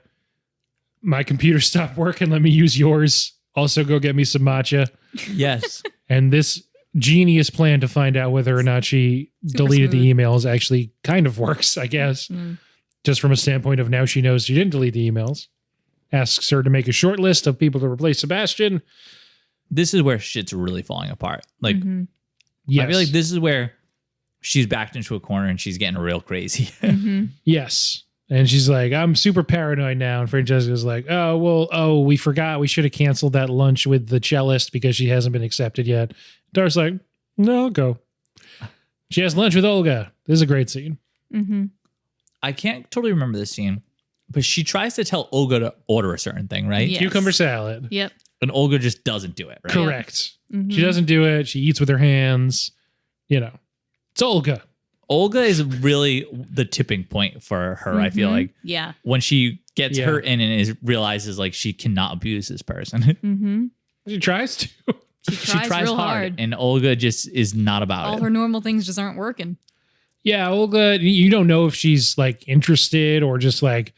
my computer stopped working. Let me use yours. Also, go get me some matcha. Yes. And this genius plan to find out whether or not she deleted the emails actually kind of works, I guess. Just from a standpoint of now she knows she didn't delete the emails. Asks her to make a short list of people to replace Sebastian. This is where shit's really falling apart. Like, Yes. I feel like this is where she's backed into a corner and she's getting real crazy. Yes. And she's like, I'm super paranoid now. And Francesca's like, we forgot. We should have canceled that lunch with the cellist because she hasn't been accepted yet. Dar's like, no, I'll go. She has lunch with Olga. This is a great scene. I can't totally remember this scene, but she tries to tell Olga to order a certain thing, right? Yes. Cucumber salad. Yep. And Olga just doesn't do it, right? Correct. She doesn't do it. She eats with her hands. You know, it's Olga. Olga is really the tipping point for her, I feel like. Yeah. When she gets Yeah. hurt in and realizes like she cannot abuse this person. She tries to. She tries real hard. and Olga just is not about All it. her normal things just aren't working. Yeah, Olga, you don't know if she's like interested or just like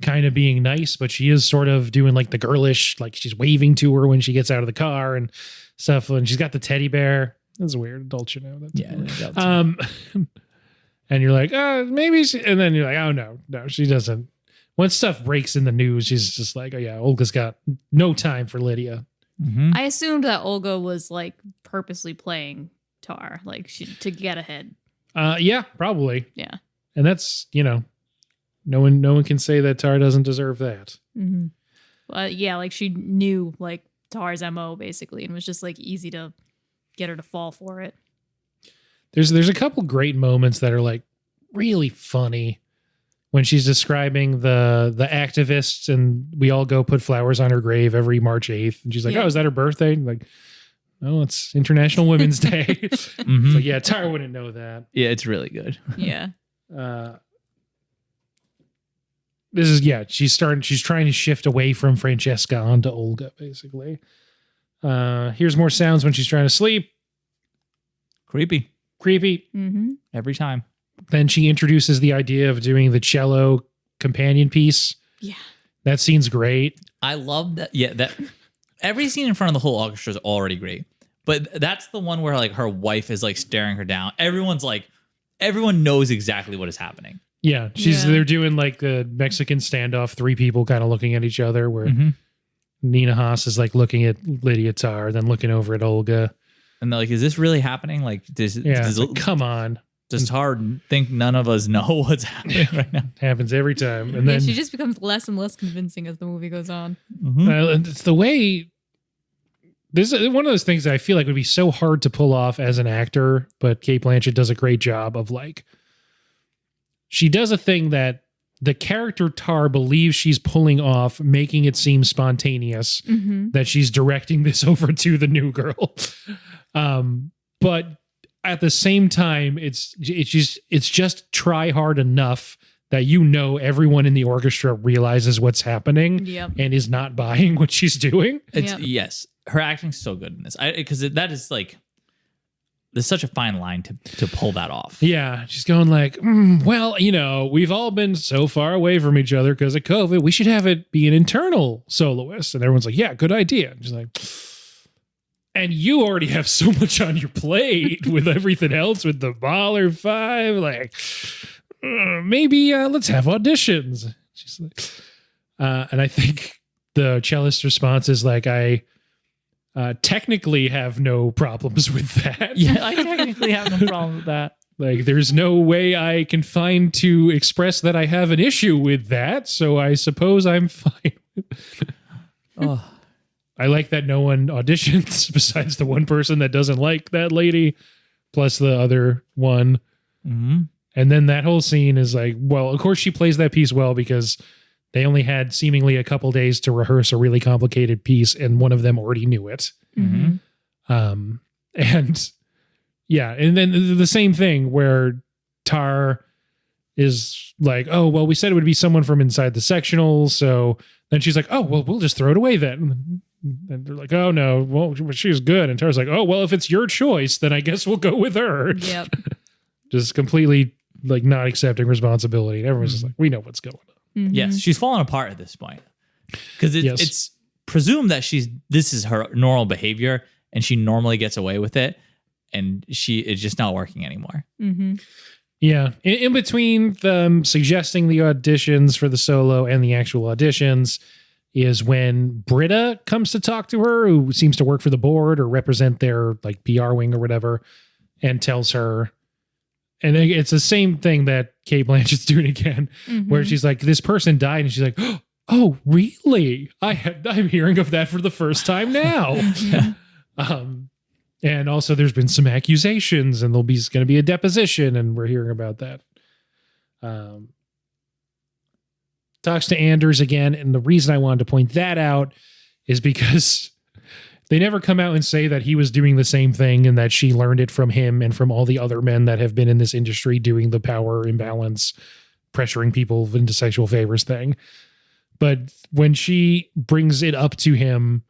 kind of being nice, but she is sort of doing like the girlish, like she's waving to her when she gets out of the car and stuff. And she's got the teddy bear. That's weird. Adults, you know. And you're like, maybe she, and then you're like, oh no, she doesn't. Once stuff breaks in the news, she's just like, oh yeah, Olga's got no time for Lydia. I assumed that Olga was like purposely playing Tar, like to get ahead. Yeah, probably. Yeah. And that's, you know, no one can say that Tar doesn't deserve that. Well, Yeah, like she knew like Tar's MO basically, and was just like easy to get her to fall for it. There's a couple great moments that are like really funny when she's describing the activists, and we all go put flowers on her grave every March 8th. And she's like, oh, is that her birthday? And like, oh, it's International Women's Day. Mm-hmm. It's like, yeah, Tar wouldn't know that. Yeah, it's really good. Yeah. This is, she's trying to shift away from Francesca onto Olga, basically. Here's more sounds when she's trying to sleep. Creepy. Mm-hmm. Every time. Then she introduces the idea of doing the cello companion piece. Yeah. That scene's great. I love that. Yeah, that every scene in front of the whole orchestra is already great. But that's the one where like her wife is like staring her down. Everyone knows exactly what is happening. Yeah, they're doing like the Mexican standoff, 3 people kind of looking at each other, where Nina Haas is like looking at Lydia Tarr, then looking over at Olga. And they're like, is this really happening? Like, come on. Does Tarr think none of us know what's happening right now? Happens every time. And then she just becomes less and less convincing as the movie goes on. And it's the way... This is one of those things that I feel like would be so hard to pull off as an actor, but Cate Blanchett does a great job of like... She does a thing that the character Tar believes she's pulling off, making it seem spontaneous, that she's directing this over to the new girl. But at the same time, it's just try hard enough that everyone in the orchestra realizes what's happening and is not buying what she's doing. Yes, her acting's so good in this. Because that is like, there's such a fine line to pull that off. Yeah, she's going like, well, we've all been so far away from each other because of COVID. We should have it be an internal soloist. And everyone's like, yeah, good idea. And she's like, and you already have so much on your plate with everything else with the Mahler 5. Like, maybe let's have auditions. She's like, and I think the cellist's response is like, I technically have no problems with that. Yeah, I technically have no problem with that. Like, there's no way I can find to express that I have an issue with that, so I suppose I'm fine. Oh. I like that no one auditions besides the one person that doesn't like that lady, plus the other one. Mm-hmm. And then that whole scene is like, well, of course she plays that piece well because they only had seemingly a couple days to rehearse a really complicated piece, and one of them already knew it. Mm-hmm. And then the same thing where Tar is like, oh, well, we said it would be someone from inside the sectional. So then she's like, oh, well, we'll just throw it away then. And they're like, oh, no, well, she's good. And Tar's like, oh, well, if it's your choice, then I guess we'll go with her. Yep. Just completely like not accepting responsibility. And everyone's just like, we know what's going on. Mm-hmm. Yes, she's falling apart at this point. Because it's presumed that this is her normal behavior and she normally gets away with it. And it's just not working anymore. Mm-hmm. Yeah. In between them suggesting the auditions for the solo and the actual auditions is when Britta comes to talk to her, who seems to work for the board or represent their like PR wing or whatever, and tells her, and it's the same thing that Cate Blanchett's doing again, where she's like, this person died, and she's like, oh, really? I'm hearing of that for the first time now. And also there's been some accusations, and there's going to be a deposition, and we're hearing about that. Talks to Anders again, and the reason I wanted to point that out is because they never come out and say that he was doing the same thing and that she learned it from him and from all the other men that have been in this industry doing the power imbalance, pressuring people into sexual favors thing. But when she brings it up to him,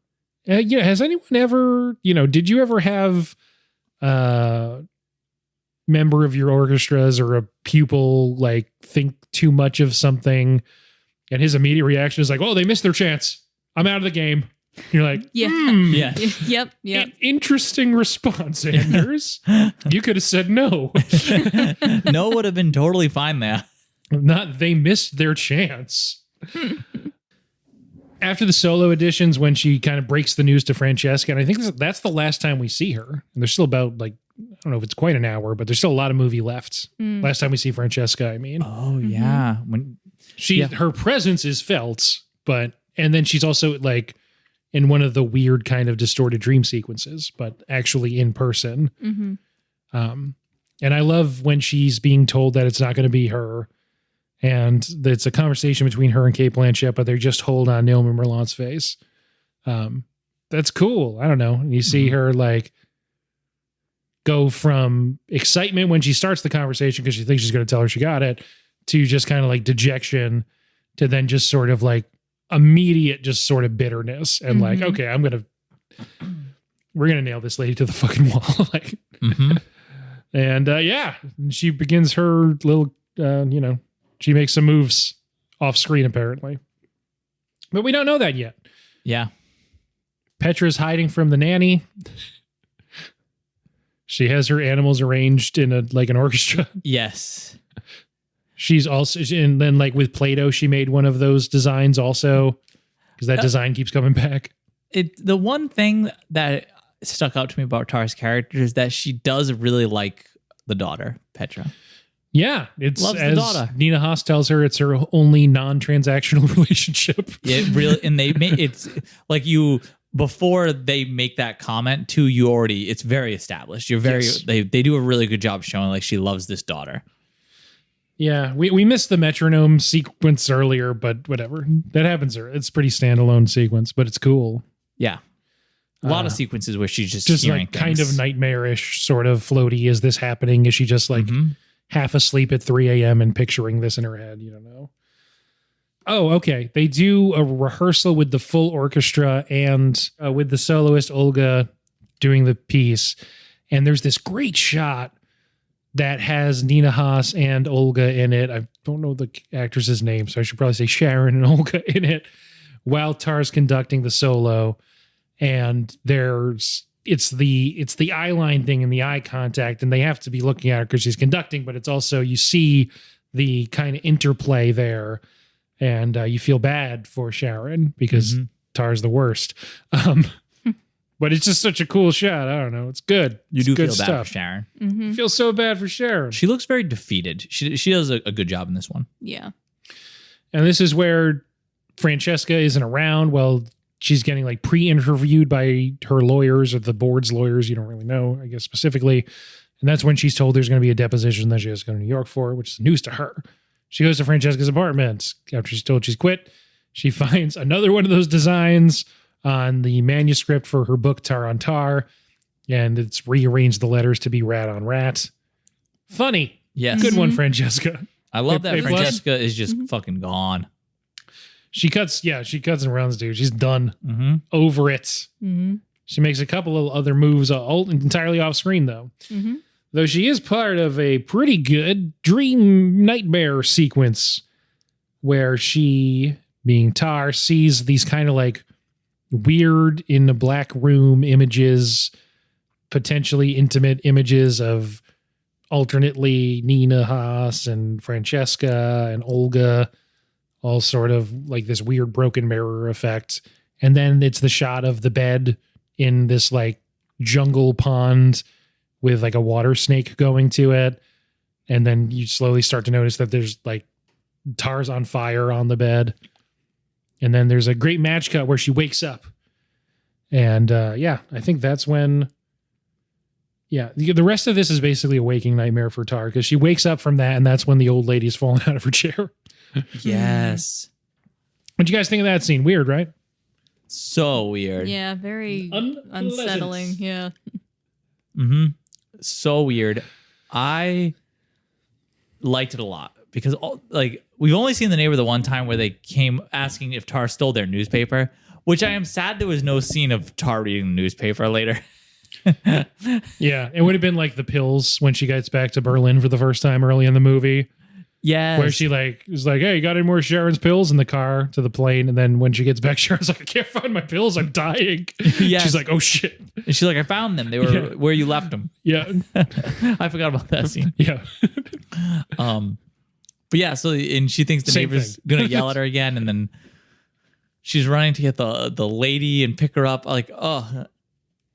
has anyone ever, did you ever have a member of your orchestras or a pupil like think too much of something? And his immediate reaction is like, oh, they missed their chance. I'm out of the game. You're like, yeah. Yep. Interesting response, Anders. You could have said no. No would have been totally fine there. Not they missed their chance. After the solo editions, when she kind of breaks the news to Francesca, and I think that's the last time we see her. And there's still about like, I don't know if it's quite an hour, but there's still a lot of movie left. Last time we see Francesca, I mean. Oh, yeah. When her presence is felt, but And then she's also like in one of the weird kind of distorted dream sequences, but actually in person. And I love when she's being told that it's not going to be her. And it's a conversation between her and Cate Blanchett, but they just hold on Noémie Merlant's face. That's cool. I don't know. And you see her like go from excitement when she starts the conversation because she thinks she's going to tell her she got it, to just kind of like dejection, to then just sort of like immediate just sort of bitterness and like, okay, we're going to nail this lady to the fucking wall. Like, and yeah, she begins her little, she makes some moves off screen apparently, but we don't know that yet. Yeah. Petra's hiding from the nanny. She has her animals arranged in an orchestra. Yes. She's also, and then like with Play-Doh, she made one of those designs also, because that design keeps coming back. The one thing that stuck out to me about Tar's character is that she does really like the daughter, Petra. Yeah, it's loves as the daughter. Nina Haas tells her, it's her only non-transactional relationship. It really, and it's like before they make that comment to you already, it's very established. You're very, yes. They do a really good job showing like she loves this daughter. Yeah, we missed the metronome sequence earlier, but whatever. That happens. It's a pretty standalone sequence, but it's cool. Yeah. A lot of sequences where she's just hearing like kind of nightmarish, sort of floaty. Is this happening? Is she just like half asleep at 3 a.m. and picturing this in her head? You don't know. Oh, okay. They do a rehearsal with the full orchestra and with the soloist Olga doing the piece. And there's this great shot that has Nina Haas and Olga in it. I don't know the actress's name, so I should probably say Sharon and Olga in it while Tar's conducting the solo. And it's the eye line thing and the eye contact, and they have to be looking at her because she's conducting, but it's also, you see the kind of interplay there, and you feel bad for Sharon because Tar's the worst. But it's just such a cool shot. I don't know. It's good. You do good feel bad for Sharon. I feel so bad for Sharon. She looks very defeated. She does a good job in this one. Yeah. And this is where Francesca isn't around. Well, she's getting like pre-interviewed by her lawyers or the board's lawyers. You don't really know, I guess, specifically. And that's when she's told there's going to be a deposition that she has to go to New York for, which is news to her. She goes to Francesca's apartment after she's told she's quit. She finds another one of those designs on the manuscript for her book, Tar on Tar. And it's rearranged the letters to be rat on rat. Funny. Yes. Good one, Francesca. I love that Francesca is just fucking gone. She cuts and runs, dude. She's done. Over it. She makes a couple of other moves all entirely off screen, though. Though she is part of a pretty good dream nightmare sequence where she, being Tar, sees these kind of like weird in the black room images, potentially intimate images of alternately Nina Haas and Francesca and Olga, all sort of like this weird broken mirror effect. And then it's the shot of the bed in this like jungle pond with like a water snake going to it. And then you slowly start to notice that there's like Tar's on fire on the bed. And then there's a great match cut where she wakes up. And I think that's when, the rest of this is basically a waking nightmare for Tar because she wakes up from that and that's when the old lady's falling out of her chair. Yes. What'd you guys think of that scene? Weird, right? So weird. Yeah, very unsettling. Yeah. So weird. I liked it a lot because we've only seen the neighbor the one time where they came asking if Tar stole their newspaper, which I am sad there was no scene of Tar reading the newspaper later. Yeah, it would have been like the pills when she gets back to Berlin for the first time early in the movie. Yeah, where she was like, "Hey, you got any more Sharon's pills?" in the car to the plane, and then when she gets back, Sharon's like, "I can't find my pills. I'm dying." Yeah, she's like, "Oh shit!" And she's like, "I found them. They were where you left them." Yeah, I forgot about that scene. Yeah. But yeah, and she thinks the neighbor's gonna yell at her again, and then she's running to get the lady and pick her up. Like,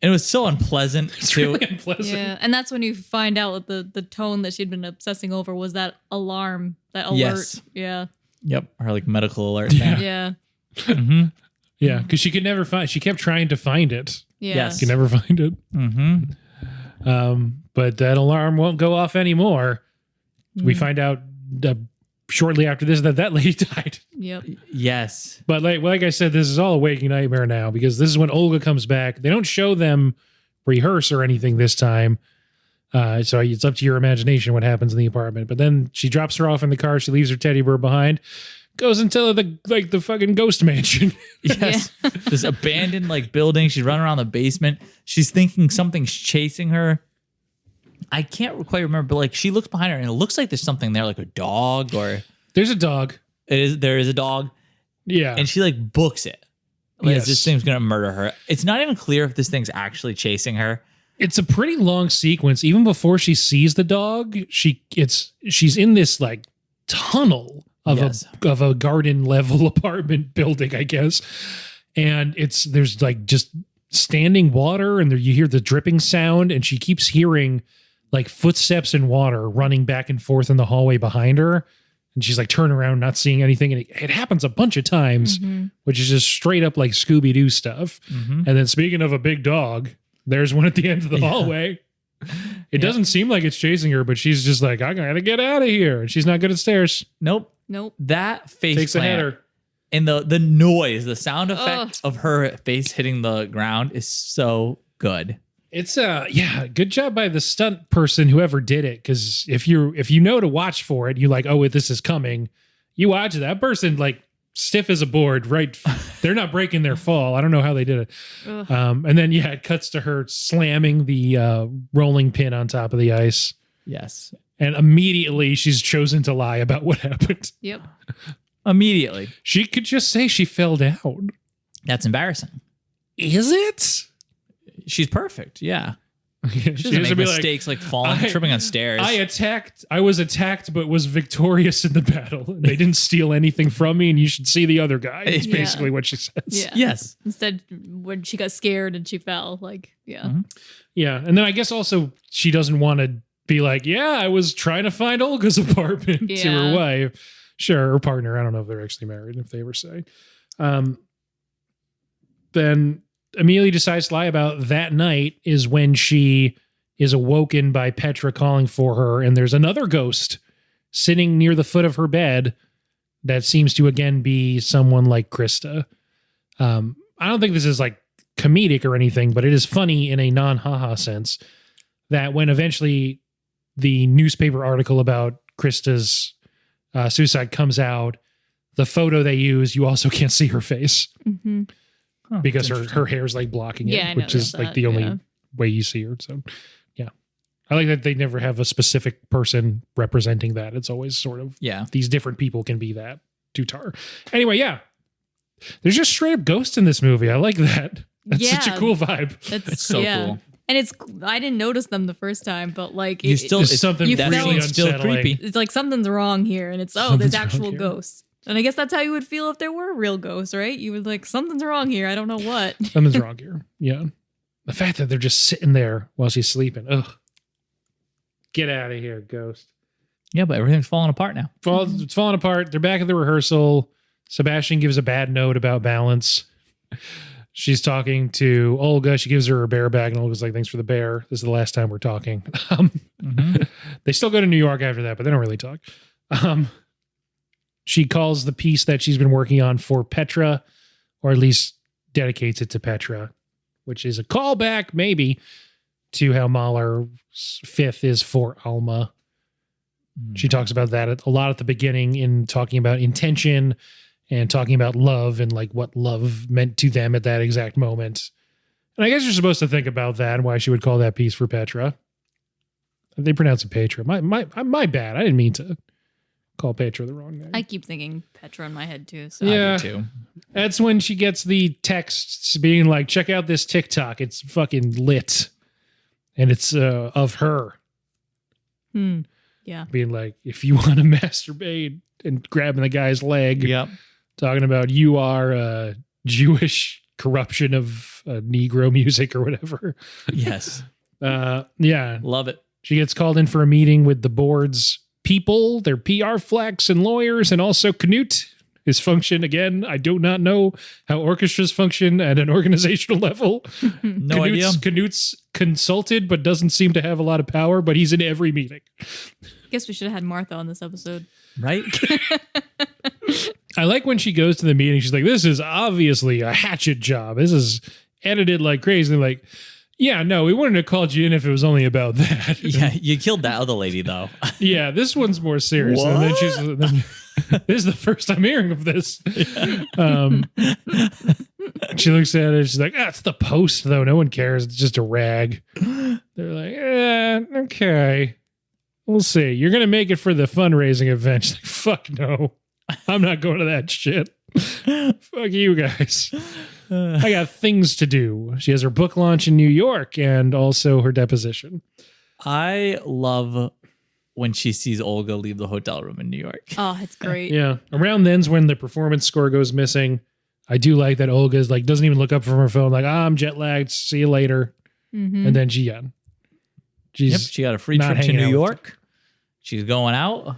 and it was so unpleasant. It's really unpleasant. Yeah, and that's when you find out that the tone that she'd been obsessing over was that alarm, that alert. Yes. Yeah. Yep, her like medical alert thing. Yeah. Mm-hmm. Yeah, because she could never find. She kept trying to find it. Yeah. Yes. Could never find it. Mm-hmm. But that alarm won't go off anymore. We Mm. find out shortly after this that lady died. Yep. Yes. But like I said, this is all a waking nightmare now because this is when Olga comes back. They don't show them rehearse or anything this time. So it's up to your imagination what happens in the apartment. But then she drops her off in the car. She leaves her teddy bear behind. Goes into the fucking ghost mansion. Yes. This abandoned building. She's running around the basement. She's thinking something's chasing her. I can't quite remember, but she looks behind her and it looks like there's something there, like a dog or There's a dog. there is a dog. Yeah. And she books it. Yes. This thing's gonna murder her. It's not even clear if this thing's actually chasing her. It's a pretty long sequence. Even before she sees the dog, she's in this tunnel of Yes. a garden level apartment building, I guess. And there's just standing water, and you hear the dripping sound, and she keeps hearing footsteps in water running back and forth in the hallway behind her. And she's turning around, not seeing anything. And it happens a bunch of times, which is just straight up Scooby-Doo stuff. Mm-hmm. And then speaking of a big dog, there's one at the end of the hallway. It doesn't seem like it's chasing her, but she's just I gotta get out of here. And she's not good at stairs. Nope. Takes That face a plant header. and the noise, the sound effect of her face hitting the ground is so good. It's good job by the stunt person, whoever did it. Because if you know to watch for it, you oh, this is coming. You watch that person stiff as a board, right? They're not breaking their fall. I don't know how they did it. And then it cuts to her slamming the rolling pin on top of the ice. Yes. And immediately she's chosen to lie about what happened. Yep. Immediately. She could just say she fell down. That's embarrassing. Is it? She's perfect. Yeah. She She doesn't make mistakes falling, tripping on stairs. I was attacked, but was victorious in the battle. And they didn't steal anything from me, and you should see the other guy. It's Yeah. basically what she says. Yeah. Yes. Instead, when she got scared and she fell, yeah. Mhm. Yeah. And then I guess also she doesn't want to be I was trying to find Olga's apartment to Yeah. her wife. Sure, her partner. I don't know if they're actually married, if they ever say. Then Amelia decides to lie about that night is when she is awoken by Petra calling for her, and there's another ghost sitting near the foot of her bed that seems to again be someone like Krista. I don't think this is comedic or anything, but it is funny in a non-haha sense that when eventually the newspaper article about Krista's suicide comes out, the photo they use, you also can't see her face Mm-hmm. Huh, because that's her hair's blocking it, Yeah, I which is noticed that, the only yeah. way you see her. So yeah, I like that they never have a specific person representing that. It's always sort of these different people can be that. Tutar. Anyway, yeah, there's just straight up ghosts in this movie. I like that. That's such a cool vibe. It's so yeah. cool. And I didn't notice them the first time, but You still There's something you really felt- it's still unsettling. creepy. it's something's wrong here, and it's there's Something's wrong actual here. ghosts. And I guess that's how you would feel if there were real ghosts, right? You would something's wrong here. I don't know what. Something's wrong here. Yeah. The fact that they're just sitting there while she's sleeping. Ugh. Get out of here, ghost. Yeah, but everything's falling apart now. It's falling apart. They're back at the rehearsal. Sebastian gives a bad note about balance. She's talking to Olga. She gives her a bear bag, and Olga's like, thanks for the bear. This is the last time we're talking. They still go to New York after that, but they don't really talk. She calls the piece that she's been working on for Petra, or at least dedicates it to Petra, which is a callback, maybe, to how Mahler's fifth is for Alma. She talks about that a lot at the beginning in talking about intention and talking about love and what love meant to them at that exact moment. And I guess you're supposed to think about that and why she would call that piece for Petra. They pronounce it Petra. My bad. I didn't mean to call Petra the wrong name. I keep thinking Petra in my head too. So Yeah. I do too. That's when she gets the texts being like, check out this TikTok. It's fucking lit. And it's of her yeah. being like, if you want to masturbate, and grabbing the guy's leg, Yep. talking about you are a Jewish corruption of Negro music or whatever. Yes. Yeah. Love it. She gets called in for a meeting with the board's people, their PR flex and lawyers, and also Knut, His function, again, I do not know how orchestras function at an organizational level. No idea. Canute's consulted, but doesn't seem to have a lot of power, but he's in every meeting. Guess we should have had Martha on this episode. Right? I like when she goes to the meeting, she's like, this is obviously a hatchet job. This is edited like crazy. And like, yeah, no, we wouldn't have called you in if it was only about that. Yeah, you killed that other lady, though. Yeah, this one's more serious. What? And then this is the first I'm hearing of this. She looks at it. She's like, it's the Post, though. No one cares. It's just a rag. They're like, okay. We'll see. You're going to make it for the fundraising event. She's like, fuck no. I'm not going to that shit. Fuck you guys. I got things to do. She has her book launch in New York and also her deposition. I love when she sees Olga leave the hotel room in New York. Oh, it's great. Yeah. Around then's when the performance score goes missing. I do like that Olga's like, doesn't even look up from her phone. Like, I'm jet lagged. See you later. Mm-hmm. And then she's Yep, she got a free not trip to hanging New out with York. She's going out.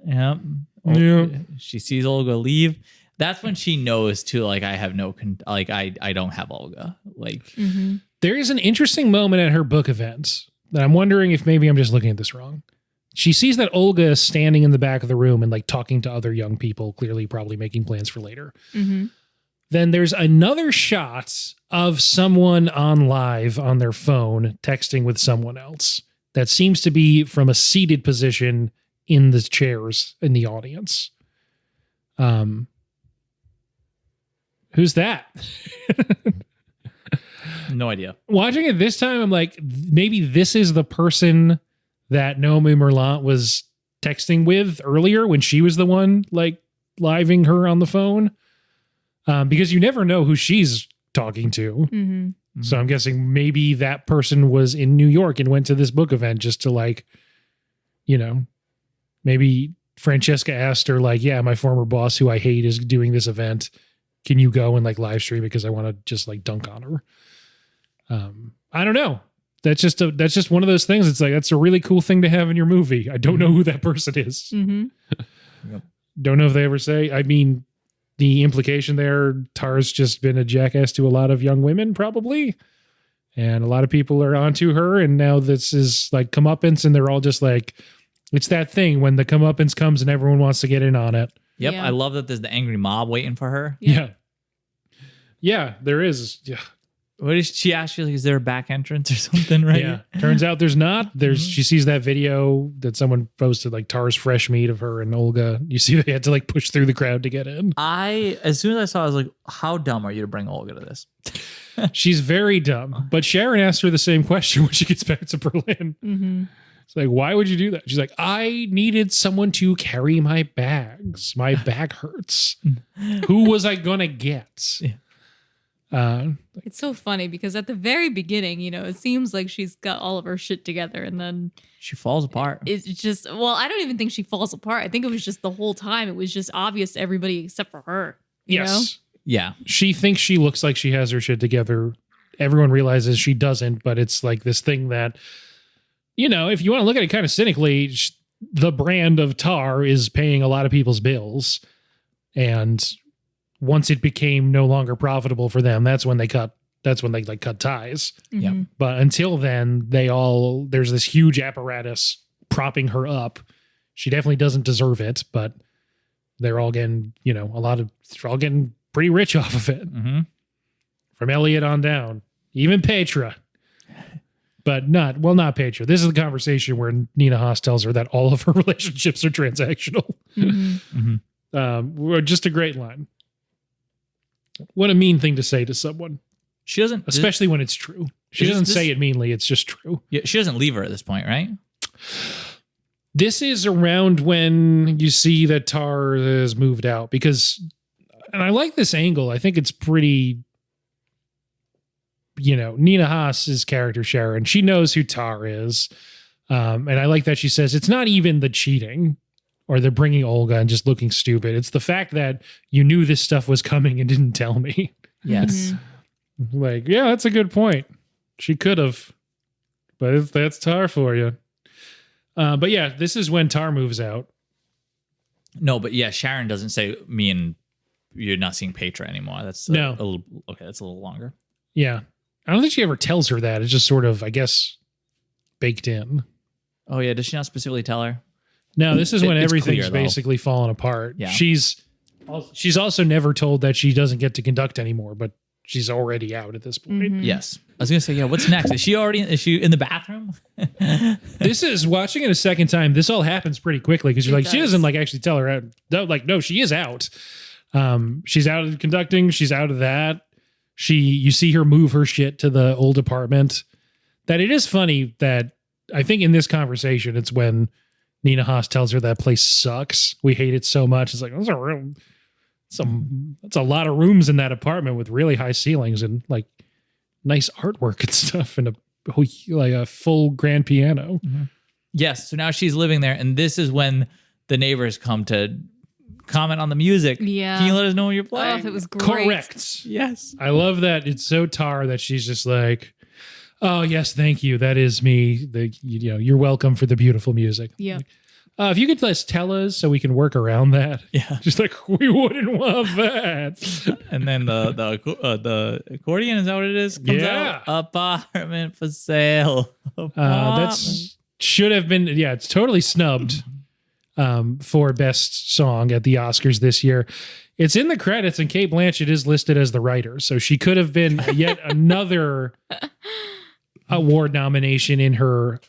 Yep. Yeah. She sees Olga leave. That's when she knows too. Like, I have no I don't have Olga. Like, Mm-hmm. There is an interesting moment at her book event that I'm wondering if maybe I'm just looking at this wrong. She sees that Olga is standing in the back of the room and like talking to other young people, clearly probably making plans for later. Mm-hmm. Then there's another shot of someone on live on their phone texting with someone else that seems to be from a seated position in the chairs in the audience. Who's that? no idea. Watching it this time, I'm like, maybe this is the person that Noémie Merlant was texting with earlier when she was the one like living her on the phone. Because you never know who she's talking to. Mm-hmm. So I'm guessing maybe that person was in New York and went to this book event just to like, you know, maybe Francesca asked her like, yeah, my former boss who I hate is doing this event. Can you go and like live stream it? Because I want to just like dunk on her. I don't know. That's just one of those things. It's like, that's a really cool thing to have in your movie. I don't know who that person is. Mm-hmm. Yep. Don't know if they ever say. I mean, the implication there, Tar's just been a jackass to a lot of young women, probably. And a lot of people are onto her. And now this is like comeuppance, and they're all just like, it's that thing when the comeuppance comes and everyone wants to get in on it. Yep. Yeah. I love that there's the angry mob waiting for her. Yeah. Yeah, there is. Yeah. What did she ask you? Like, is there a back entrance or something? Right. Yeah. Turns out there's not. She sees that video that someone posted, like Tar's fresh meat of her and Olga. You see they had to like push through the crowd to get in. As soon as I saw it, I was like, how dumb are you to bring Olga to this? She's very dumb. But Sharon asked her the same question when she gets back to Berlin. Mm-hmm. It's like, why would you do that? She's like, I needed someone to carry my bags. My back hurts. Who was I going to get? Yeah. It's so funny because at the very beginning, you know, it seems like she's got all of her shit together, and then She falls apart. it's just, well, I don't even think she falls apart. I think it was just the whole time. It was just obvious to everybody except for her. You know? Yeah. She thinks she looks like she has her shit together. Everyone realizes she doesn't, but it's like this thing that, you know, if you want to look at it kind of cynically, the brand of Tar is paying a lot of people's bills. And once it became no longer profitable for them, that's when they cut ties. Yeah. Mhm. But until then, there's this huge apparatus propping her up. She definitely doesn't deserve it, but they're all getting, you know, they're all getting pretty rich off of it. Mm-hmm. From Elliot on down, even Petra. But not Petra. This is the conversation where Nina Haas tells her that all of her relationships are transactional. Mhm. Mm-hmm. Just a great line. What a mean thing to say to someone, She doesn't, especially when it's true. She doesn't say it meanly. It's just true. Yeah, she doesn't leave her at this point, right? This is around when you see that Tar has moved out and I like this angle. I think it's pretty, you know, Nina Haas's character, Sharon, she knows who Tar is. And I like that she says, it's not even the cheating or the bringing Olga and just looking stupid. It's the fact that you knew this stuff was coming and didn't tell me. Yes. Mhm. Like, yeah, that's a good point. She could have, but that's Tar for you. But yeah, this is when Tar moves out. No, but yeah, Sharon doesn't say me and you're not seeing Petra anymore. That's No. a little okay. That's a little longer. Yeah. I don't think she ever tells her that. It's just sort of, I guess, baked in. Oh yeah, does she not specifically tell her? No, this is when It's everything's clear, though. basically falling apart. Yeah. She's also never told that she doesn't get to conduct anymore, but she's already out at this point. Yes. I was gonna say, yeah. What's next? Is she in the bathroom? This is watching it a second time. This all happens pretty quickly because you're It like, she does. doesn't like actually tell her out. No, like, no, she is out. She's out of conducting. She's out of that. You see her move her shit to the old apartment. That it is funny that I think in this conversation, it's when Nina Haas tells her that place sucks. We hate it so much. It's like, that's a lot of rooms in that apartment with really high ceilings and like nice artwork and stuff and a full grand piano. Yes. So now she's living there, and this is when the neighbors come to comment on the music. Yeah. Can you let us know what you're Oh, playing? it was great. Correct. Yes. I love that it's so tar that she's just like, oh yes, thank you. That is me. You're welcome for the beautiful music. Yeah. If you could just tell us so we can work around that. Yeah. Just like we wouldn't want that. And then the accordion, is that what it is? Comes Yeah. out. Apartment for sale. That's should have been. Yeah, it's totally snubbed for best song at the Oscars this year. It's in the credits, and Cate Blanchett is listed as the writer, so she could have been yet another award nomination in her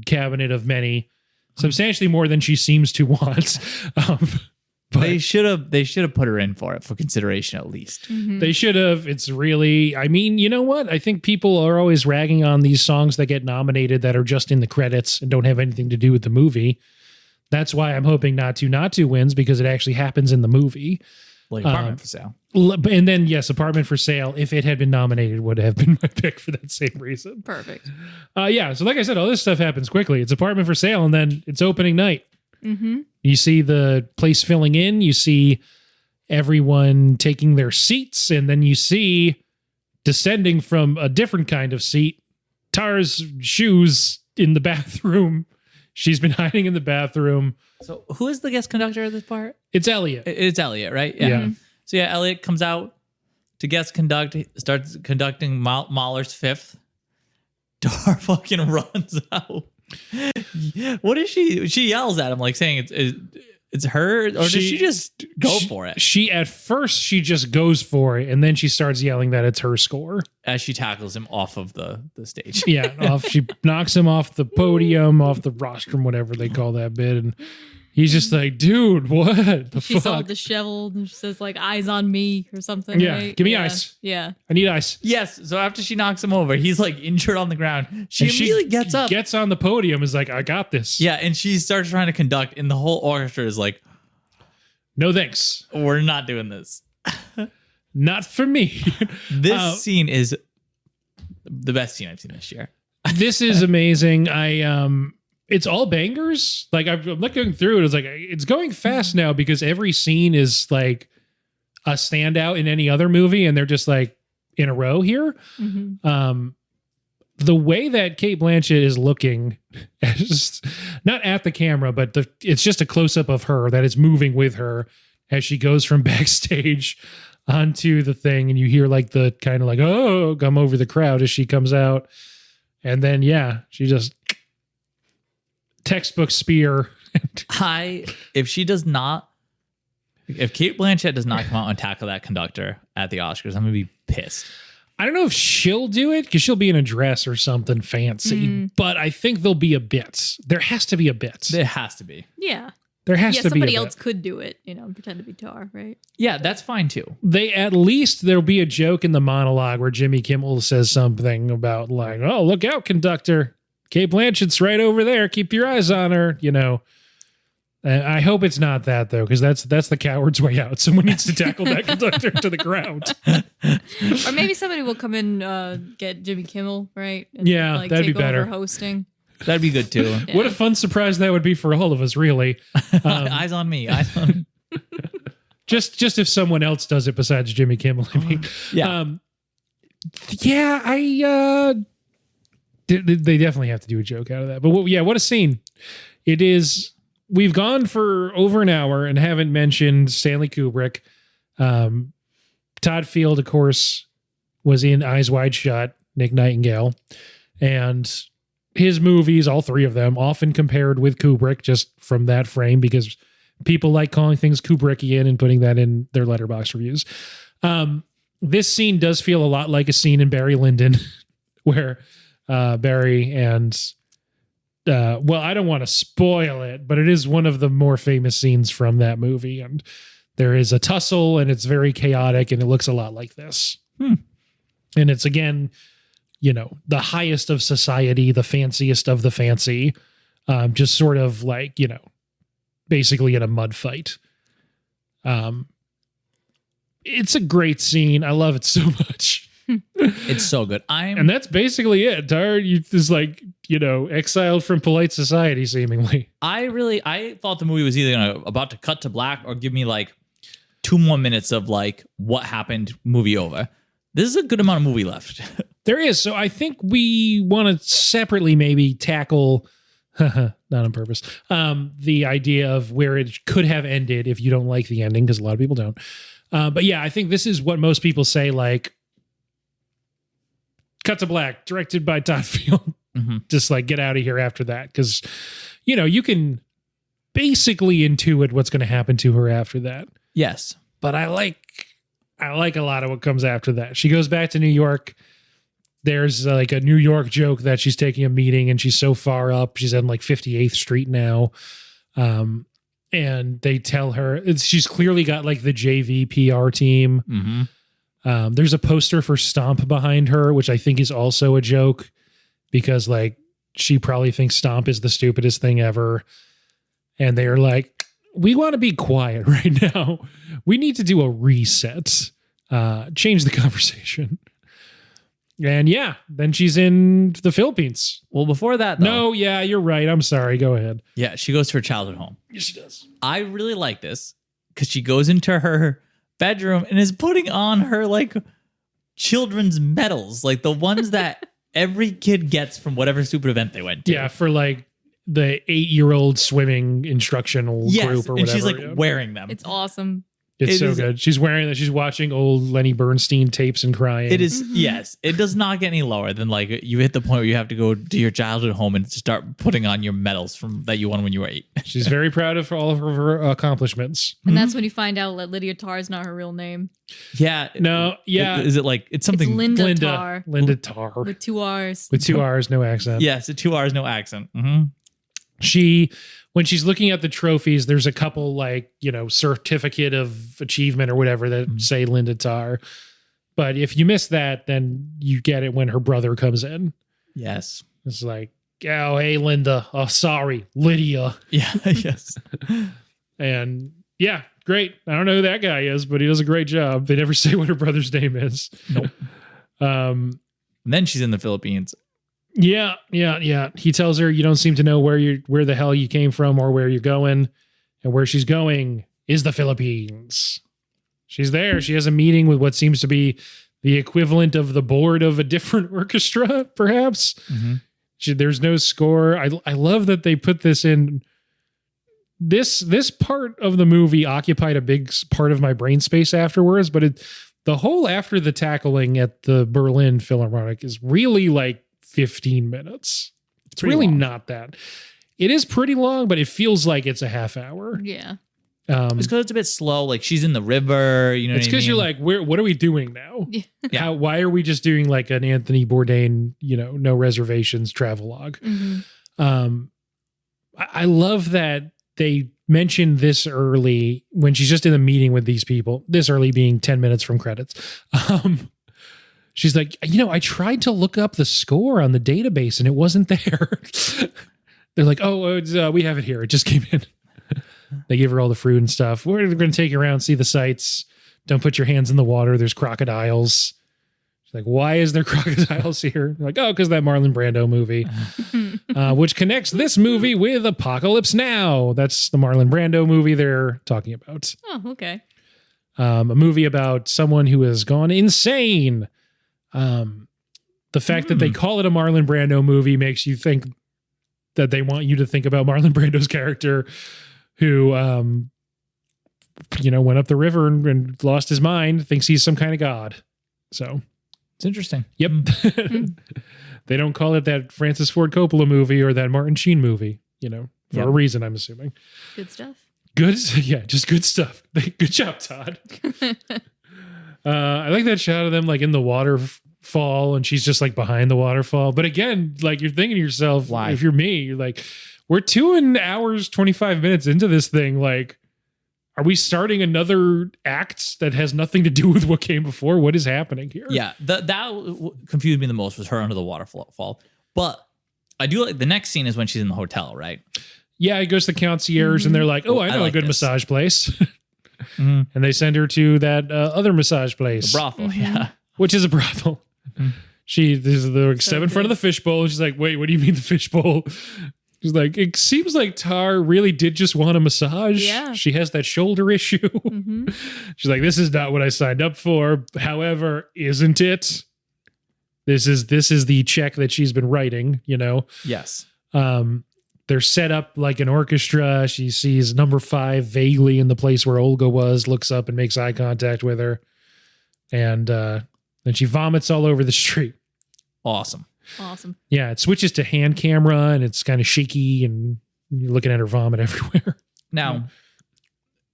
cabinet of many. Substantially more than she seems to want. But They should have put her in for it for consideration at least. they should have. It's really, I mean, you know what? I think people are always ragging on these songs that get nominated that are just in the credits and don't have anything to do with the movie. That's why I'm hoping Not To wins, because it actually happens in the movie. Like apartment for sale. And then, yes, Apartment for Sale, if it had been nominated, would have been my pick for that same reason. Perfect. Yeah, so like I said, all this stuff happens quickly. It's Apartment for Sale, and then it's opening night. You see the place filling in. You see everyone taking their seats, and then you see descending from a different kind of seat, Tar's shoes in the bathroom. She's been hiding in the bathroom. So who is the guest conductor of this part? It's Elliot. It's Elliot, right? Yeah. So yeah, Elliot comes out to guest conduct, starts conducting Mahler's Fifth. Tar fucking runs out. What is she? She yells at him like saying it's her, or does she just go for it? She at first she just goes for it, and then she starts yelling that it's her score. As she tackles him off of the stage. Yeah, she knocks him off the podium, off the rostrum, whatever they call that bit, and he's just like, dude, what the She's all fuck? disheveled and she says like eyes on me or something. Yeah, right? give me ice. Yeah. I need ice. Yes. So after she knocks him over, he's like injured on the ground. She And immediately gets up. gets on the podium, is like, I got this. Yeah, and she starts trying to conduct, and the whole orchestra is like, No thanks. we're not doing this. Not for me. This scene is the best scene I've seen this year. This is amazing. It's all bangers. Like I'm looking through it. It's like it's going fast now because every scene is like a standout in any other movie, and they're just like in a row here. The way that Cate Blanchett is looking, not at the camera, but it's just a close up of her that is moving with her as she goes from backstage onto the thing, and you hear like the kind of like, oh, come over the crowd as she comes out. And then, yeah, she just textbook spear. If Cate Blanchett does not come out and tackle that conductor at the Oscars, I'm gonna be pissed. I don't know if she'll do it because she'll be in a dress or something fancy, but I think there'll be a bit. There has to be a bit. There has to be. Yeah. There has to be somebody a else bit. could do it, pretend to be Tar, right? Yeah, that's fine too. There'll be a joke in the monologue where Jimmy Kimmel says something about like, oh, look out, conductor. Cate Blanchett's right over there. Keep your eyes on her, And I hope it's not that though, because that's the coward's way out. Someone needs to tackle that conductor to the ground. Or maybe somebody will come in, get Jimmy Kimmel, right? And, Yeah, that'd be take better. over hosting. That'd be good too. What a fun surprise that would be for all of us, really. Eyes on me. Eyes on me. Just if someone else does it besides Jimmy Kimmel. I mean, Yeah. They definitely have to do a joke out of that. But what a scene! It is we've gone for over an hour and haven't mentioned Stanley Kubrick. Todd Field, of course, was in Eyes Wide Shut, Nick Nightingale, and his movies, all three of them, often compared with Kubrick just from that frame because people like calling things Kubrickian and putting that in their letterbox reviews. This scene does feel a lot like a scene in Barry Lyndon where Barry and well, I don't want to spoil it, but it is one of the more famous scenes from that movie. And there is a tussle and it's very chaotic and it looks a lot like this. And it's, again, you know, the highest of society, the fanciest of the fancy, just sort of like, you know, basically in a mud fight. It's a great scene. I love it so much. It's so good. And that's basically it. Tar is like, you know, exiled from polite society, seemingly. I thought the movie was either about to cut to black or give me like 2 more minutes of like what happened, movie over. This is a good amount of movie left. There is. So I think we want to separately maybe tackle, not on purpose, the idea of where it could have ended if you don't like the ending, because a lot of people don't. But yeah, I think this is what most people say, like, cut to black, directed by Todd Field. Just like get out of here after that. Because, you know, you can basically intuit what's going to happen to her after that. Yes. But I like a lot of what comes after that. She goes back to New York. There's like a New York joke that she's taking a meeting and she's so far up. She's on like 58th Street now. And they tell her she's clearly got like the JV PR team. There's a poster for Stomp behind her, which I think is also a joke because like she probably thinks Stomp is the stupidest thing ever. And they're like, we want to be quiet right now. We need to do a reset, change the conversation. And yeah, then she's in the Philippines. Well, before that, though. No, yeah, you're right. I'm sorry. Go ahead. Yeah, she goes to her childhood home. Yes, she does. I really like this because she goes into her bedroom and is putting on her like children's medals, like the ones that every kid gets from whatever stupid event they went to. Yeah, for like the 8-year-old swimming instructional group or whatever. And she's like wearing them. It's awesome. It's so good. She's wearing that. She's watching old Lenny Bernstein tapes and crying. It is, yes. It does not get any lower than like you hit the point where you have to go to your childhood home and start putting on your medals from that you won when you were 8. She's very proud of all of her accomplishments. And that's when you find out that Lydia Tarr is not her real name. Yeah. No, yeah. Is it like, it's something. It's Linda Tarr. Linda Tarr. With 2 R's. With 2 R's, no accent. Yes, 2 R's, no accent. When she's looking at the trophies, there's a couple like, you know, certificate of achievement or whatever that say Linda Tarr. But if you miss that, then you get it when her brother comes in. Yes. It's like, oh, hey, Linda. Oh, sorry, Lydia. Yeah, yes. And yeah, great. I don't know who that guy is, but he does a great job. They never say what her brother's name is. Nope. And then she's in the Philippines. Yeah. He tells her, you don't seem to know where the hell you came from or where you're going. And where she's going is the Philippines. She's there. She has a meeting with what seems to be the equivalent of the board of a different orchestra, perhaps. There's no score. I love that they put this in. This part of the movie occupied a big part of my brain space afterwards, but the whole after the tackling at the Berlin Philharmonic is really like 15 minutes. It's really long. Not that. It is pretty long, but it feels like it's a half hour. Yeah. It's because it's a bit slow. Like she's in the river, you know. It's because you're like, what are we doing now? Yeah. Why are we just doing like an Anthony Bourdain, you know, no reservations travelogue? I love that they mentioned this early when she's just in a meeting with these people. This early being 10 minutes from credits. She's like, you know, I tried to look up the score on the database and it wasn't there. They're like, oh, we have it here. It just came in. They give her all the fruit and stuff. We're going to take you around, see the sights. Don't put your hands in the water. There's crocodiles. She's like, why is there crocodiles here? They're like, oh, because that Marlon Brando movie, which connects this movie with Apocalypse Now. That's the Marlon Brando movie they're talking about. Oh, okay. A movie about someone who has gone insane. The fact that they call it a Marlon Brando movie makes you think that they want you to think about Marlon Brando's character who, went up the river and lost his mind, thinks he's some kind of god. So It's interesting. Yep. They don't call it that Francis Ford Coppola movie or that Martin Sheen movie, for a reason, I'm assuming. Good stuff. Just good stuff. Good job, Todd. I like that shot of them like in the waterfall and she's just like behind the waterfall. But again, like you're thinking to yourself, why? If you're me, you're like, we're 2 hours, 25 minutes into this thing. Like, are we starting another act that has nothing to do with what came before? What is happening here? Yeah, that confused me the most was her under the waterfall. But I do like the next scene is when she's in the hotel, right? Yeah, it goes to the concierge and they're like, oh, I know a good massage place. And they send her to that other massage place. The brothel, yeah. Which is a brothel. They're like step in front of the fishbowl. And she's like, wait, what do you mean the fishbowl? She's like, it seems like Tar really did just want a massage. Yeah. She has that shoulder issue. She's like, this is not what I signed up for. However, isn't it? This is the check that she's been writing, Yes. They're set up like an orchestra. She sees number 5 vaguely in the place where Olga was, looks up and makes eye contact with her. And then she vomits all over the street. Awesome. Yeah, it switches to hand camera and it's kind of shaky and you're looking at her vomit everywhere. Now,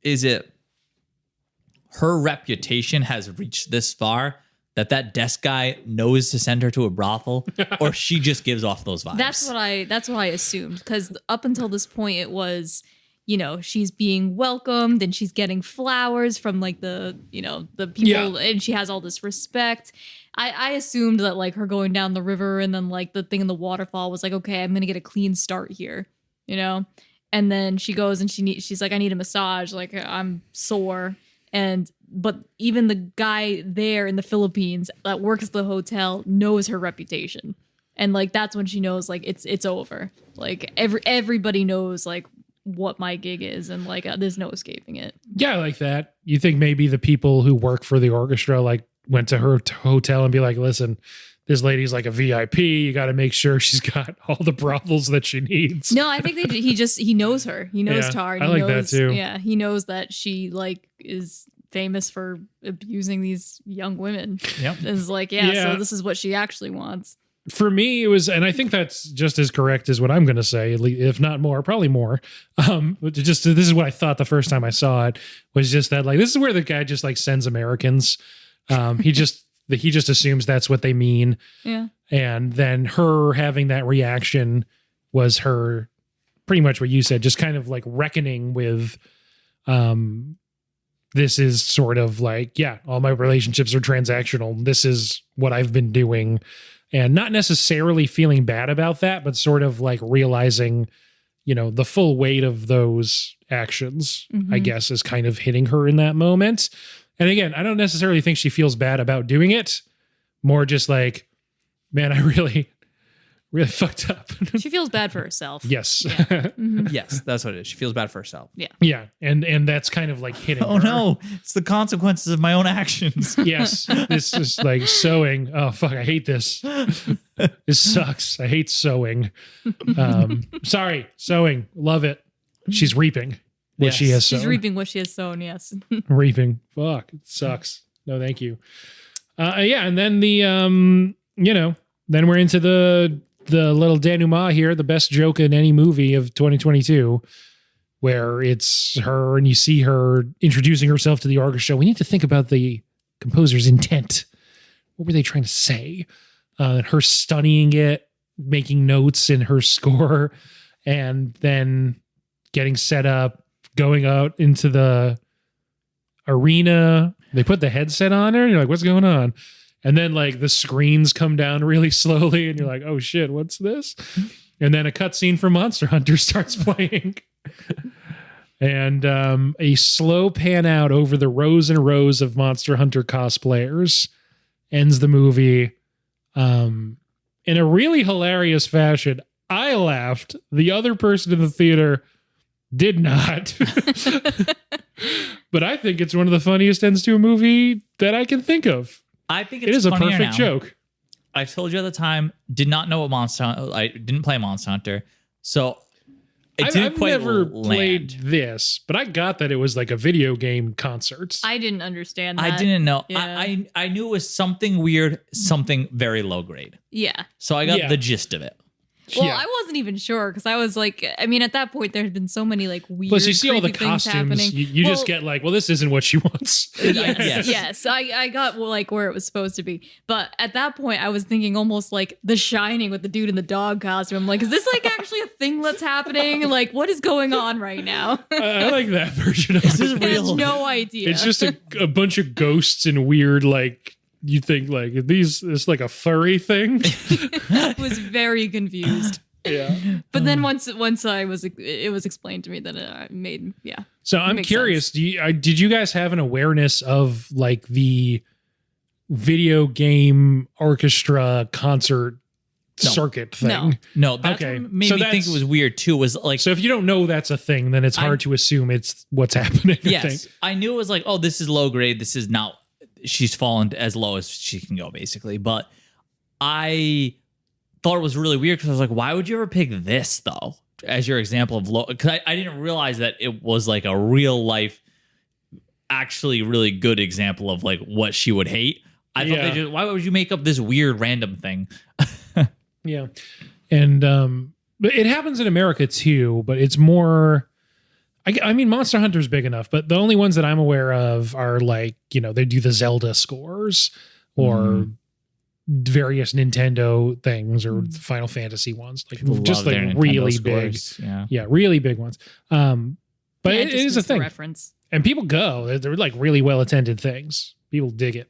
is it her reputation has reached this far that desk guy knows to send her to a brothel, or she just gives off those vibes? That's what I assumed, because up until this point it was, she's being welcomed and she's getting flowers from like the people, and she has all this respect. I assumed that like her going down the river and then like the thing in the waterfall was like, okay, I'm gonna get a clean start here, and then she goes and she's like, I need a massage, like I'm sore. But even the guy there in the Philippines that works at the hotel knows her reputation. And like, that's when she knows like it's over. Like everybody knows like what my gig is and like there's no escaping it. Yeah, I like that. You think maybe the people who work for the orchestra like went to her hotel and be like, listen, this lady's like a VIP. You got to make sure she's got all the brothels that she needs. No, I think he knows her. He knows Tar. I like that too. Yeah, he knows that she like is famous for abusing these young women. Yep. It's like, so this is what she actually wants. For me, it was, and I think that's just as correct as what I'm going to say, if not more, probably more. This is what I thought the first time I saw it, was just that like, this is where the guy just like sends Americans. He just assumes that's what they mean. Yeah. And then her having that reaction was her pretty much what you said, just kind of like reckoning with, this is sort of like, all my relationships are transactional. This is what I've been doing. And not necessarily feeling bad about that, but sort of like realizing, the full weight of those actions, I guess, is kind of hitting her in that moment. And again, I don't necessarily think she feels bad about doing it. More just like, man, I really fucked up. She feels bad for herself. Yes. Yeah. Yes, that's what it is. She feels bad for herself. Yeah. Yeah. And that's kind of like hitting her. No, it's the consequences of my own actions. Yes. This is like sewing. Oh, fuck. I hate this. This sucks. I hate sewing. Sorry. Sewing. Love it. She's reaping what she has sown. She's reaping what she has sown. Yes. Reaping. Fuck. It sucks. No, thank you. And then then we're into the little denouement here, the best joke in any movie of 2022, where it's her and you see her introducing herself to the orchestra. We need to think about the composer's intent. What were they trying to say? Her studying it, making notes in her score, and then getting set up, going out into the arena. They put the headset on her and you're like, what's going on? And then like the screens come down really slowly and you're like, oh shit, what's this? And then a cutscene for Monster Hunter starts playing. And a slow pan out over the rows and rows of Monster Hunter cosplayers ends the movie in a really hilarious fashion. I laughed. The other person in the theater did not. But I think it's one of the funniest ends to a movie that I can think of. I think it is a perfect now. joke. I told you at the time, did not know what I didn't play Monster Hunter. So it didn't I've quite never land. played this, but I got that it was like a video game concert. I didn't understand that. I didn't know. Yeah. I knew it was something weird, something very low grade. Yeah. So I got Yeah. the gist of it. Well, Yeah. I wasn't even sure because I was like, I mean, at that point, there had been so many like weird. Plus, you see all the creepy things costumes. happening. You just get like, well, this isn't what she wants. Yes, yes. I got like where it was supposed to be. But at that point, I was thinking almost like The Shining with the dude in the dog costume. I'm like, is this like actually a thing that's happening? Like, what is going on right now? I like that version of This is it. I had real. no idea. It's just a bunch of ghosts and weird, like, you think, like, it's like a furry thing. I was very confused. Yeah. But then once it was explained to me that it made So I'm Makes curious, did you guys have an awareness of like the video game orchestra concert No. circuit thing? No. No, that's Okay, what made so me think that's- it was weird too. Was like, So if you don't know that's a thing, then it's hard to assume it's what's happening. I yes, think. I knew it was like, oh, this is low grade. This is not. She's fallen as low as she can go, basically. But I thought it was really weird because I was like, why would you ever pick this though as your example of low? Because I didn't realize that it was like a real life, actually really good example of like what she would hate. I thought Yeah. they just, why would you make up this weird random thing? Yeah. And but it happens in America too, but it's more I mean Monster Hunter's big enough, but the only ones that I'm aware of are like, they do the Zelda scores or various Nintendo things or Final Fantasy ones. Like People just love like their Nintendo really big. scores. Yeah. Yeah, really big ones. But it just is a missed the thing. reference. And people go. They're like really well attended things. People dig it.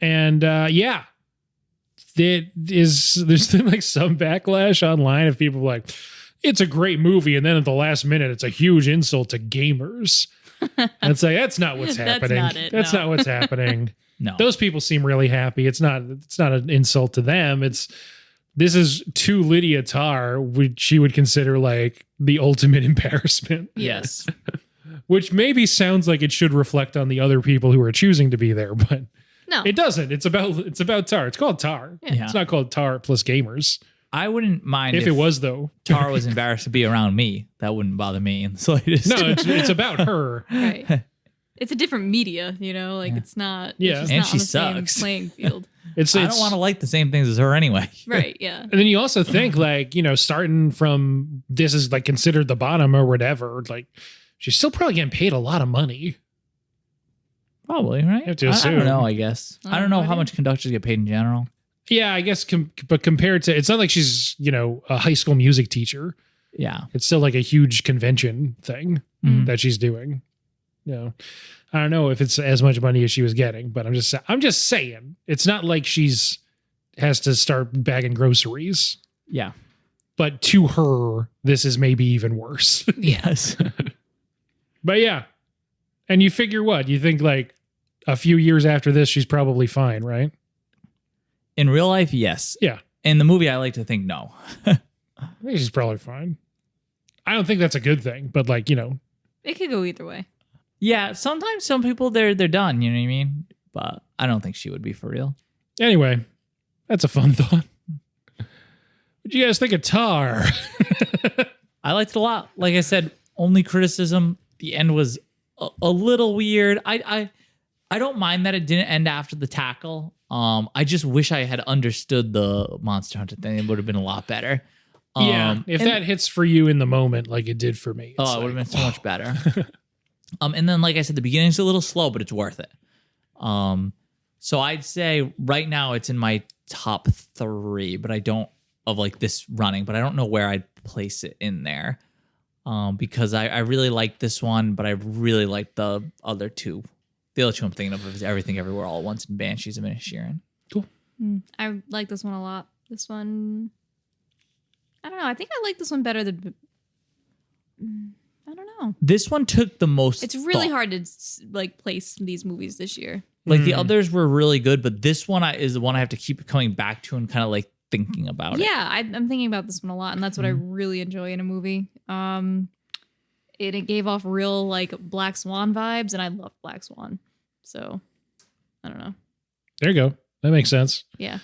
Yeah. There's been like some backlash online of people like, it's a great movie, and then at the last minute it's a huge insult to gamers. And it's like, that's not what's That's happening. not it, That's no. not what's happening. No. Those people seem really happy. It's not an insult to them. This is to Lydia Tarr, which she would consider like the ultimate embarrassment. Yes. Which maybe sounds like it should reflect on the other people who are choosing to be there, but No. it doesn't. It's about Tar. It's called Tar. Yeah. It's not called Tar plus gamers. I wouldn't mind If it was though. Tara was embarrassed to be around me. That wouldn't bother me in the slightest. No, it's about her. Right. It's a different media, like it's not. Yeah. it's just And not she on the same sucks. playing field. I don't want to like the same things as her anyway. Right. Yeah. And then you also think like, starting from this is like considered the bottom or whatever, like she's still probably getting paid a lot of money. Probably, right? You have to I assume. don't know, I guess. I don't know how idea. much conductors get paid in general. Yeah, I guess, but compared to, it's not like she's, a high school music teacher. Yeah. It's still like a huge convention thing Mhm. that she's doing. I don't know if it's as much money as she was getting, but I'm just saying it's not like has to start bagging groceries, Yeah. but to her, this is maybe even worse. Yes. But yeah. And you figure what? You think like a few years after this, she's probably fine, right? In real life, yes. Yeah. In the movie, I like to think no. I think she's probably fine. I don't think that's a good thing, but like, It could go either way. Yeah, sometimes some people they're done, you know what I mean? But I don't think she would be for real. anyway, that's a fun thought. What'd you guys think of Tar? I liked it a lot. Like I said, only criticism, the end was a little weird. I don't mind that it didn't end after the tackle. I just wish I had understood the Monster Hunter thing. It would have been a lot better. Yeah, if that hits for you in the moment like it did for me. Oh, it would have been so much better. And then, like I said, the beginning's a little slow, but it's worth it. So I'd say right now it's in my top 3, but I don't of like this running, but I don't know where I'd place it in there. Because I really like this one, but I really like the other two. The other two I'm thinking of is Everything Everywhere All at Once and Banshees of Inisherin. Cool. I like this one a lot. This one, I don't know. I think I like this one better than. I don't know. This one took the most. It's really thought. hard to like place these movies this year. Like the others were really good, but this one is the one I have to keep coming back to and kind of like thinking about it. Yeah, I'm thinking about this one a lot, and that's what I really enjoy in a movie. It gave off real like Black Swan vibes, and I love Black Swan. So I don't know. There you go. That makes sense. Yeah.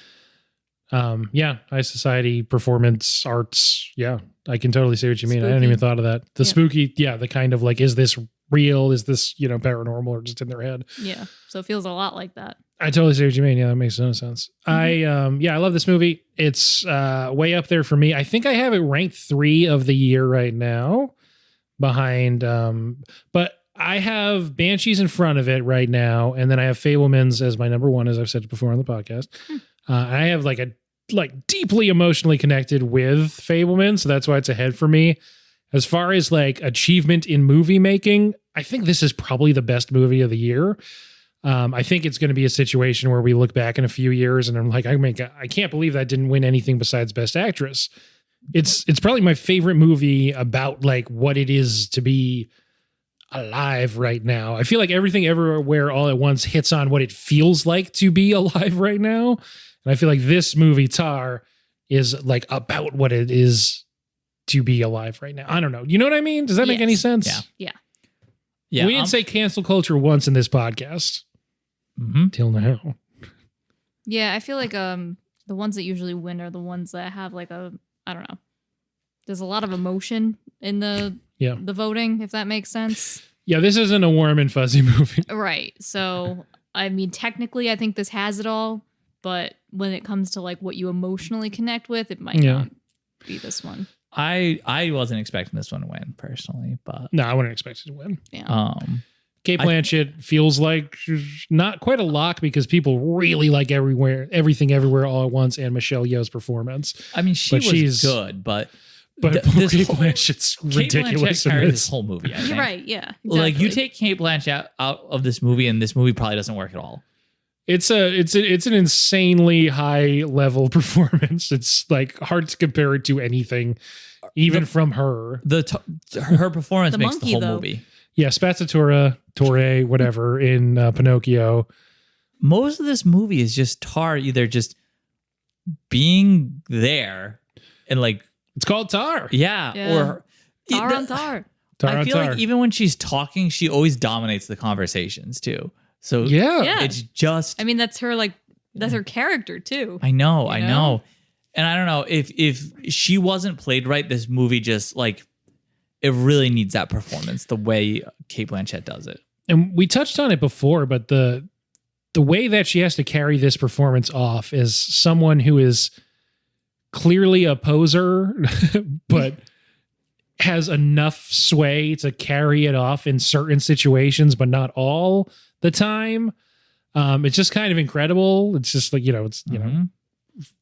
Yeah, high society performance arts. Yeah, I can totally see what you mean. I hadn't Spooky. even thought of that. The Yeah. spooky, the kind of like, is this real? Is this, paranormal or just in their head? Yeah. So it feels a lot like that. I totally see what you mean. Yeah, that makes no sense. I love this movie. It's way up there for me. I think I have it ranked 3 of the year right now, behind. But I have Banshees in front of it right now, and then I have Fablemans as my number 1, as I've said before on the podcast. I have like deeply emotionally connected with Fableman, so that's why it's ahead for me. As far as like achievement in movie making, I think this is probably the best movie of the year. I think it's going to be a situation where we look back in a few years and I'm like, I can't believe that didn't win anything besides Best Actress. It's probably my favorite movie about like what it is to be alive right now. I feel like Everything Everywhere All at Once hits on what it feels like to be alive right now. And I feel like this movie, Tar, is like about what it is to be alive right now. I don't know. You know what I mean? Does that make any sense? Yeah. We didn't say cancel culture once in this podcast. Till now. Yeah, I feel like the ones that usually win are the ones that have like I don't know. There's a lot of emotion in the voting, if that makes sense. Yeah, this isn't a warm and fuzzy movie. Right. So, I mean, technically, I think this has it all. But when it comes to like what you emotionally connect with, it might not be this one. I wasn't expecting this one to win personally, but No, I wouldn't expect it to win. Yeah. Cate Blanchett feels like she's not quite a lock because people really like Everything Everywhere All at Once and Michelle Yeoh's performance. I mean, she's good, but Cate Blanchett's ridiculous. Kate Blanchett carries this whole movie. I think. You're right. Yeah. Exactly. Like you take Cate Blanchett out of this movie, and this movie probably doesn't work at all. It's an insanely high level performance. It's like hard to compare it to anything, even from her. Her performance makes monkey, the whole though. movie. Yeah, Spazzatura, Torre, whatever in Pinocchio. Most of this movie is just Tar either just being there and like it's called Tar. Yeah. Or Tar on Tar. Tar I on feel Tar. like even when she's talking, she always dominates the conversations too. So Yeah. it's just I mean, that's her character too. I know. You know? And I don't know if she wasn't played right, this movie just like it really needs that performance the way Cate Blanchett does it. And we touched on it before, but the way that she has to carry this performance off is someone who is clearly a poser, but has enough sway to carry it off in certain situations, but not all the time. It's just kind of incredible. It's just like, it's,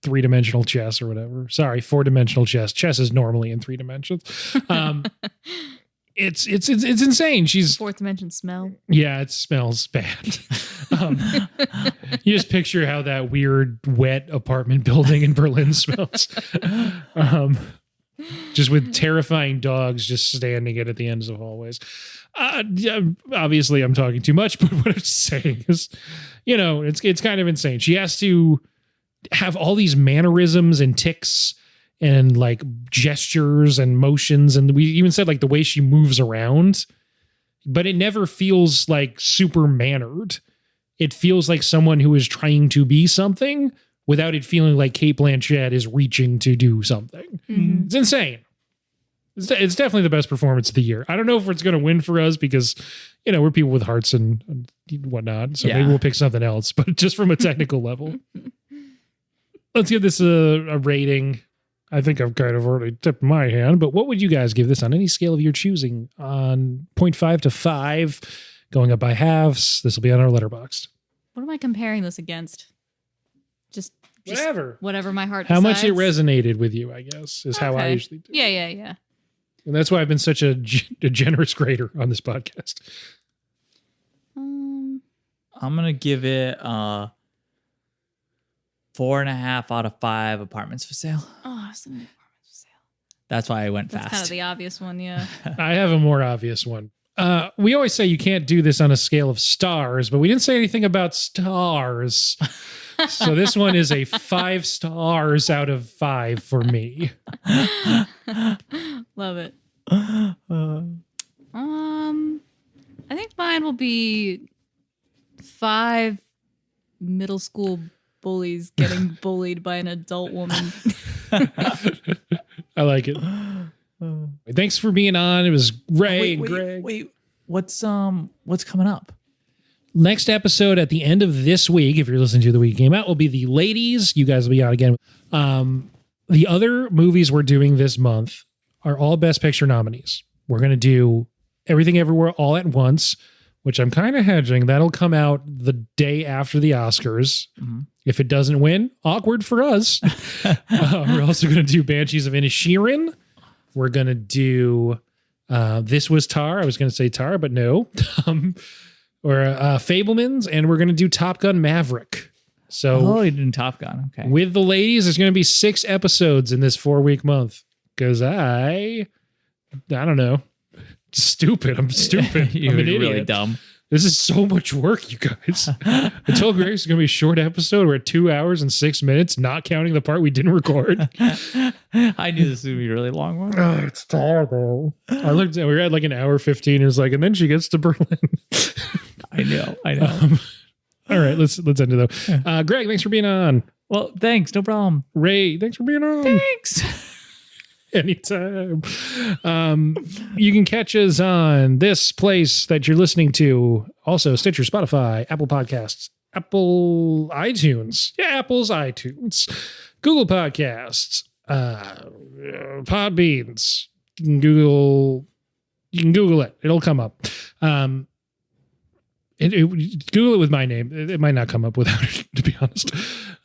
3-dimensional chess or whatever. Sorry, 4-dimensional chess. Chess is normally in 3 dimensions. It's insane. She's 4th dimension smell. Yeah, it smells bad. You just picture how that weird wet apartment building in Berlin smells. Just with terrifying dogs just standing at the ends of hallways. Obviously, I'm talking too much, but what I'm saying is, it's kind of insane. She has to have all these mannerisms and tics and like gestures and motions. And we even said like the way she moves around, but it never feels like super mannered. It feels like someone who is trying to be something without it feeling like Cate Blanchett is reaching to do something. Mm-hmm. It's insane. It's definitely the best performance of the year. I don't know if it's going to win for us because, we're people with hearts and whatnot. So maybe we'll pick something else, but just from a technical level. Let's give this a rating. I think I've kind of already tipped my hand, but what would you guys give this on any scale of your choosing on 0.5 to 5, going up by halves? This will be on our Letterboxd. What am I comparing this against? Just whatever my heart How much it decides. resonated with you, I guess, is how I usually do. Yeah. And that's why I've been such a generous grader on this podcast. I'm going to give it 4.5 out of 5 apartments for sale. Oh, so many apartments for sale. That's why I went That's fast. kind of the obvious one, yeah. I have a more obvious one. We always say you can't do this on a scale of stars, but we didn't say anything about stars. So this one is a 5 stars out of 5 for me. Love it. I think mine will be 5 middle school bullies getting bullied by an adult woman. I like it. Thanks for being on. It was Ray and Greg. Wait, what's coming up? Next episode at the end of this week, if you're listening to the week it came out, will be the ladies. You guys will be on again. The other movies we're doing this month are all Best Picture nominees. We're going to do Everything Everywhere All at Once, which I'm kind of hedging. That'll come out the day after the Oscars. Mm-hmm. If it doesn't win, awkward for us. We're also going to do Banshees of Inisherin. We're going to do This Was Tar. I was going to say Tar, but no. Or Fablemans, and we're going to do Top Gun Maverick. So you're doing Top Gun. Okay. With the ladies, there's going to be 6 episodes in this 4-week month. Because I don't know. Stupid. I'm stupid. You're I'm an idiot. really dumb. This is so much work, you guys. I told Greg it's going to be a short episode. We're at 2 hours and 6 minutes, not counting the part we didn't record. I knew this would be a really long one. Oh, it's terrible. I looked at, we were at like an hour 15. It was like, and then she gets to Berlin. I know. All right, let's end it though. Greg, thanks for being on. Well, thanks. No problem. Ray, thanks for being on. Thanks. Anytime. You can catch us on this place that you're listening to. Also, Stitcher, Spotify, Apple Podcasts, Apple iTunes. Yeah, Apple's iTunes. Google Podcasts. Podbeans. You can Google it. It'll come up. Google it with my name. It might not come up without it, to be honest.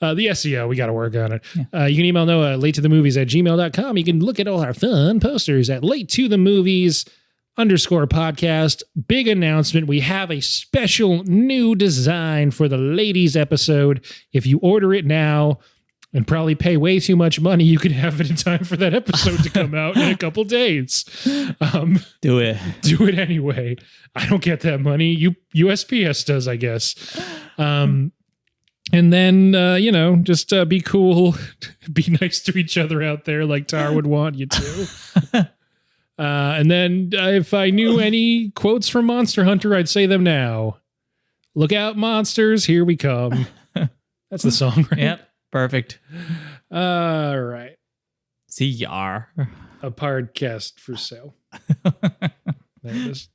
The SEO, we got to work on it. Yeah. You can email Noah latetothemovies@gmail.com. You can look at all our fun posters at latetothemovies_podcast. Big announcement. We have a special new design for the ladies episode. If you order it now and probably pay way too much money, you can have it in time for that episode to come out in a couple days. Do it. Do it anyway. I don't get that money. USPS does, I guess. And then, just be cool. Be nice to each other out there like Tar would want you to. And then if I knew any quotes from Monster Hunter, I'd say them now. Look out, monsters. Here we come. That's the song, right? Yep. Perfect. All right. CR. A podcast for sale. There it is.